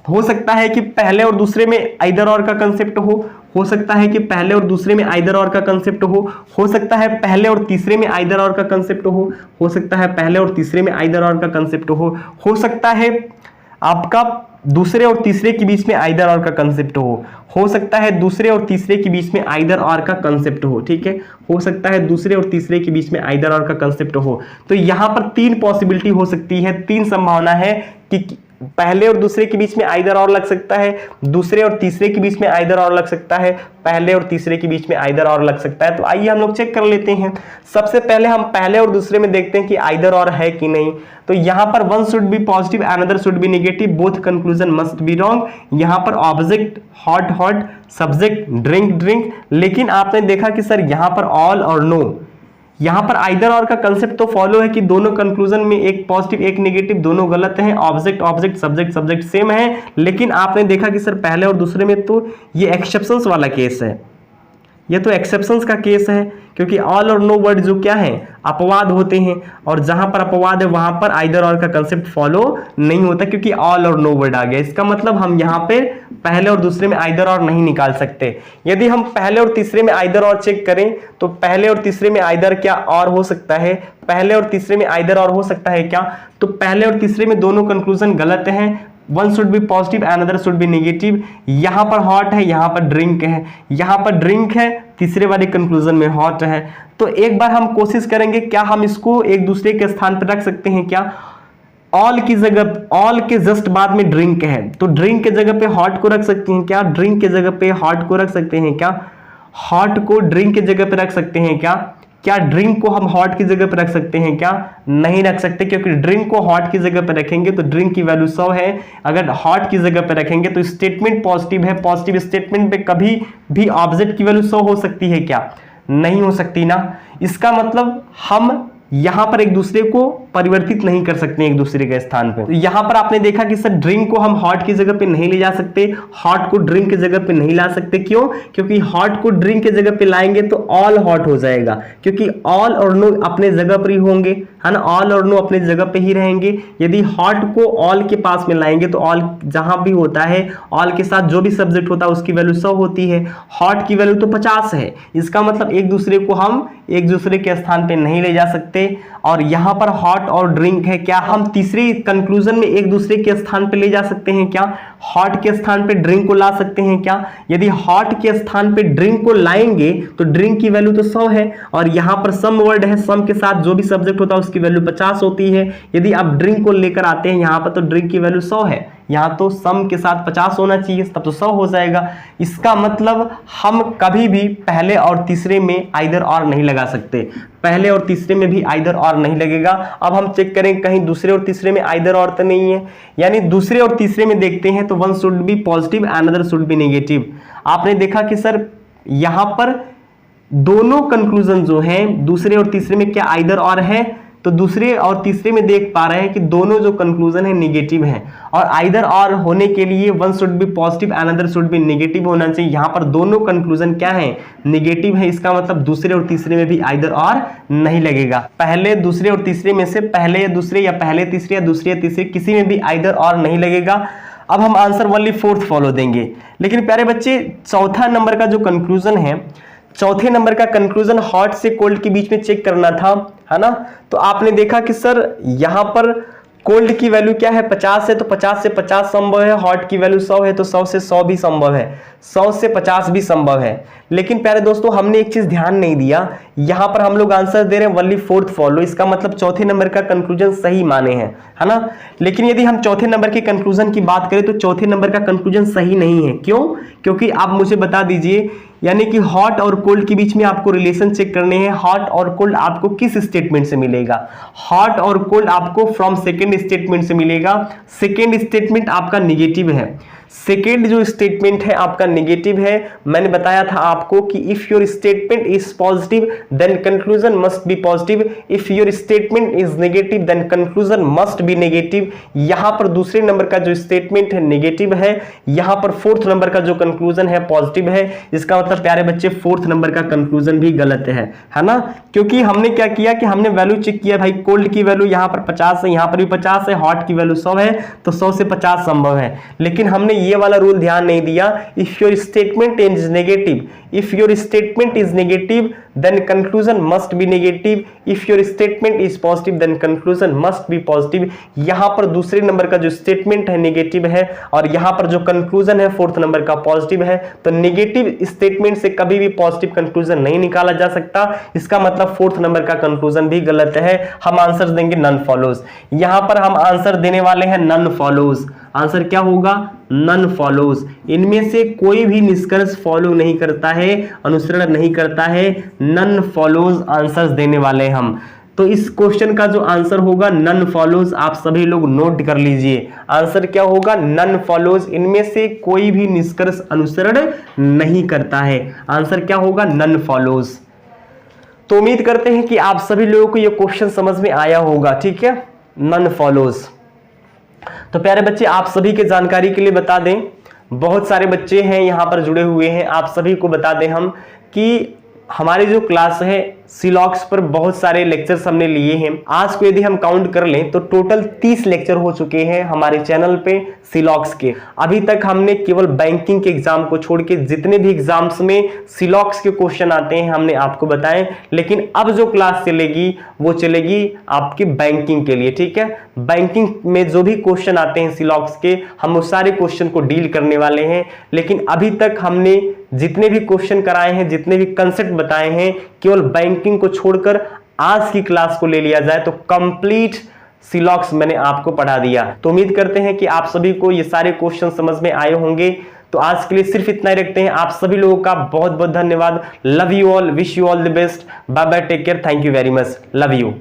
हो सकता है कि पहले और दूसरे में आइदर और का कंसेप्ट हो सकता है कि पहले और दूसरे में आइदर और का कंसेप्ट हो सकता है पहले और तीसरे में आइदर और का कंसेप्ट हो सकता है पहले और तीसरे में आइदर और का कंसेप्ट हो सकता है आपका दूसरे और तीसरे के बीच में आइदर और का कंसेप्ट हो सकता है दूसरे और तीसरे के बीच में आइदर और का कंसेप्ट हो। ठीक है, हो सकता है दूसरे और तीसरे के बीच में आइदर और का कंसेप्ट हो। तो यहां पर 3 पॉसिबिलिटी हो सकती है, 3 संभावना है कि पहले और दूसरे के बीच में आइदर और लग सकता है, दूसरे और तीसरे के बीच में आइदर और लग सकता है, पहले और तीसरे के बीच में आइदर और लग सकता है। तो आइए हम लोग चेक कर लेते हैं। सबसे पहले हम पहले और दूसरे में देखते हैं कि आइदर और है कि नहीं। तो यहां पर one should be positive, another should be negative, both conclusion must be wrong. यहां पर object hot hot, subject drink drink. लेकिन आपने देखा कि सर यहां पर ऑल और नो, यहां पर आइदर और का कंसेप्ट तो फॉलो है कि दोनों कंक्लूजन में एक पॉजिटिव एक नेगेटिव, दोनों गलत हैं। Object object, subject subject same है। लेकिन आपने देखा कि सर पहले और दूसरे में तो ये एक्सेप्शंस वाला केस है, ये तो एक्सेप्शंस का केस है, क्योंकि ऑल और नो वर्ड जो क्या है अपवाद होते हैं, और जहां पर अपवाद है वहां पर आइदर और का कंसेप्ट फॉलो नहीं होता, क्योंकि ऑल और नो वर्ड आ गया। इसका मतलब हम यहां पे पहले और दूसरे में आइदर और नहीं निकाल सकते। यदि हम पहले और तीसरे में आइदर और चेक करें तो पहले और तीसरे में आइदर क्या और हो सकता है, पहले और तीसरे में आइदर और हो सकता है क्या। तो पहले और तीसरे में दोनों कंक्लूजन गलत हैं, one should be positive another should be negative. यहां पर हॉट है, यहां पर ड्रिंक है, यहां पर ड्रिंक है, तीसरे वाले कंक्लूजन में हॉट है। तो एक बार हम कोशिश करेंगे, क्या हम इसको एक दूसरे के स्थान पर रख सकते हैं क्या। ऑल की जगह, ऑल के जस्ट बाद में ड्रिंक है, तो ड्रिंक के जगह पे हॉट को रख सकते हैं क्या, ड्रिंक के जगह पे हॉट को रख सकते हैं क्या, हॉट को ड्रिंक के जगह पे रख सकते हैं क्या ड्रिंक को हम हॉट की जगह पर रख सकते हैं क्या, नहीं रख सकते, क्योंकि ड्रिंक को हॉट की जगह पर रखेंगे तो ड्रिंक की वैल्यू 100 है। अगर हॉट की जगह पर रखेंगे तो स्टेटमेंट पॉजिटिव है, पॉजिटिव स्टेटमेंट पे कभी भी ऑब्जेक्ट की वैल्यू 100 हो सकती है क्या, नहीं हो सकती ना। इसका मतलब हम यहां पर एक दूसरे को परिवर्तित नहीं कर सकते एक दूसरे के स्थान पे। तो यहां पर आपने देखा कि सर ड्रिंक को हम हॉट की जगह पे नहीं ले जा सकते, हॉट को ड्रिंक की जगह पे नहीं ला सकते। क्यों, क्योंकि हॉट को ड्रिंक की जगह पे लाएंगे तो ऑल हॉट हो जाएगा, क्योंकि ऑल और नो अपने जगह पर ही होंगे, है ना, ऑल और नो अपने जगह पे ही रहेंगे। यदि हॉट को ऑल के पास में लाएंगे तो ऑल जहां भी होता है, ऑल के साथ जो भी सब्जेक्ट होता है उसकी वैल्यू 100 होती है, हॉट की वैल्यू तो 50 है। इसका मतलब एक दूसरे को हम एक दूसरे के स्थान पे नहीं ले जा सकते। और यहां पर हॉट और ड्रिंक है, क्या हम तीसरी कंक्लूजन में एक दूसरे के स्थान पे ले जा सकते हैं क्या, हॉट के स्थान पे ड्रिंक को ला सकते हैं क्या। यदि हॉट के स्थान पे ड्रिंक को लाएंगे तो ड्रिंक की वैल्यू तो 100 है, और यहां पर सम वर्ड है, सम के साथ जो भी सब्जेक्ट होता है उसकी वैल्यू 50 होती है। यदि आप ड्रिंक को लेकर आते हैं यहां पर तो ड्रिंक की वैल्यू 100 है, यहां तो सम के साथ 50 होना चाहिए, तब तो 100 हो जाएगा। इसका मतलब हम कभी भी पहले और तीसरे में आइदर और नहीं लगा सकते, पहले और तीसरे में भी आइदर और नहीं लगेगा। अब हम चेक करें कहीं दूसरे और तीसरे में आइदर और तो नहीं है, यानी दूसरे और तीसरे में देखते हैं तो one should be positive another should be negative. आपने देखा कि सर यहां पर दोनों कंक्लूजन जो हैं दूसरे और तीसरे में क्या आइदर और है, तो दूसरे और तीसरे में देख पा रहे हैं कि दोनों जो कंक्लूजन है नेगेटिव है, और आइदर और होने के लिए one should be positive another should be negative होना चाहिए। यहां पर दोनों कंक्लूजन क्या है, नेगेटिव है। इसका मतलब दूसरे और तीसरे में भी आइदर और नहीं लगेगा। पहले दूसरे और तीसरे में से पहले या दूसरे या पहले तीसरे या दूसरे या तीसरे किसी में भी आइदर और नहीं लगेगा। अब हम आंसर ओनली फोर्थ फॉलो देंगे। लेकिन प्यारे बच्चे चौथा नंबर का जो कंक्लूजन है, चौथे नंबर का कंक्लूजन हॉट से कोल्ड के बीच में चेक करना था, है ना। तो आपने देखा कि सर यहां पर कोल्ड की वैल्यू क्या है 50 है, तो 50 से 50 संभव है, हॉट की वैल्यू 100 है तो 100 से 100 भी संभव है, 100 से 50 भी संभव है। लेकिन प्यारे दोस्तों हमने एक चीज ध्यान नहीं दिया, यहां पर हम लोग आंसर दे रहे हैं ओनली फोर्थ फॉलो, इसका मतलब चौथे नंबर का कंक्लूजन सही माने हैं, है ना। लेकिन यदि हम चौथे नंबर के कंक्लूजन की बात करें तो चौथे नंबर का कंक्लूजन सही नहीं है। क्यों? क्योंकि आप मुझे बता दीजिए, यानी कि हॉट और कोल्ड के बीच में आपको रिलेशन चेक करने हैं, हॉट और कोल्ड आपको किस स्टेटमेंट से मिलेगा? हॉट और कोल्ड आपको फ्रॉम सेकेंड स्टेटमेंट से मिलेगा। सेकेंड स्टेटमेंट आपका निगेटिव है, सेकेंड जो स्टेटमेंट है आपका नेगेटिव है। मैंने बताया था आपको कि if your statement is positive then conclusion must be positive, if your statement is negative then conclusion must be negative. यहां पर दूसरे नंबर का जो स्टेटमेंट है नेगेटिव है, यहां पर फोर्थ नंबर का जो कंक्लूजन है पॉजिटिव है। इसका मतलब प्यारे बच्चे फोर्थ नंबर का कंक्लूजन भी गलत है ना। क्योंकि हमने क्या किया कि हमने वैल्यू चेक किया, भाई कोल्ड की वैल्यू यहां पर 50 है, यहां पर भी 50 है, हॉट की वैल्यू 100 है, तो 100 से 50 संभव है। लेकिन हमने ये वाला रूल ध्यान नहीं दिया, if your statement is negative, if your statement is negative then conclusion must be negative, if your statement is positive then conclusion must be positive. यहां पर दूसरे नंबर का जो स्टेटमेंट है नेगेटिव है और यहां पर जो कंक्लूजन है फोर्थ नंबर का पॉजिटिव है, तो नेगेटिव स्टेटमेंट से कभी भी पॉजिटिव कंक्लूजन नहीं निकाला जा सकता। इसका मतलब फोर्थ नंबर का कंक्लूजन भी गलत है। हम आंसर देंगे नन फॉलोज। यहां पर हम आंसर देने वाले हैं नन फॉलोज। आंसर क्या होगा? None follows. इनमें से कोई भी निष्कर्ष फॉलो नहीं करता है, अनुसरण नहीं करता है, नन फॉलोज आंसर देने वाले हम। तो इस क्वेश्चन का जो आंसर होगा नन फॉलोज, आप सभी लोग नोट कर लीजिए। आंसर क्या होगा? None follows. इनमें से कोई भी निष्कर्ष अनुसरण नहीं करता है। आंसर क्या होगा? None follows. तो उम्मीद करते हैं कि आप सभी लोगों को यह क्वेश्चन समझ में आया होगा, ठीक है। None follows. तो प्यारे बच्चे आप सभी के जानकारी के लिए बता दें, बहुत सारे बच्चे हैं यहां पर जुड़े हुए हैं, आप सभी को बता दें हम कि हमारी जो क्लास है सिलॉक्स पर बहुत सारे लेक्चर्स हमने लिए हैं। आज को यदि हम काउंट कर लें तो टोटल 30 लेक्चर हो चुके हैं हमारे चैनल पे सिलॉक्स के। अभी तक हमने केवल बैंकिंग के एग्जाम को छोड़ के जितने भी एग्जाम्स में सिलॉक्स के क्वेश्चन आते हैं हमने आपको बताए। लेकिन अब जो क्लास चलेगी वो चलेगी आपकी बैंकिंग के लिए, ठीक है। बैंकिंग में जो भी क्वेश्चन आते हैं सिलॉक्स के, हम उस सारे क्वेश्चन को डील करने वाले हैं। लेकिन अभी तक हमने जितने भी क्वेश्चन कराए हैं, जितने भी कंसेप्ट बताए हैं, केवल बैंकिंग को छोड़कर आज की क्लास को ले लिया जाए तो कंप्लीट सिलॉक्स मैंने आपको पढ़ा दिया। तो उम्मीद करते हैं कि आप सभी को ये सारे क्वेश्चन समझ में आए होंगे। तो आज के लिए सिर्फ इतना ही रखते हैं। आप सभी लोगों का बहुत बहुत धन्यवाद। Love you all, wish you all the best. Bye bye, take care, thank you very much, love you.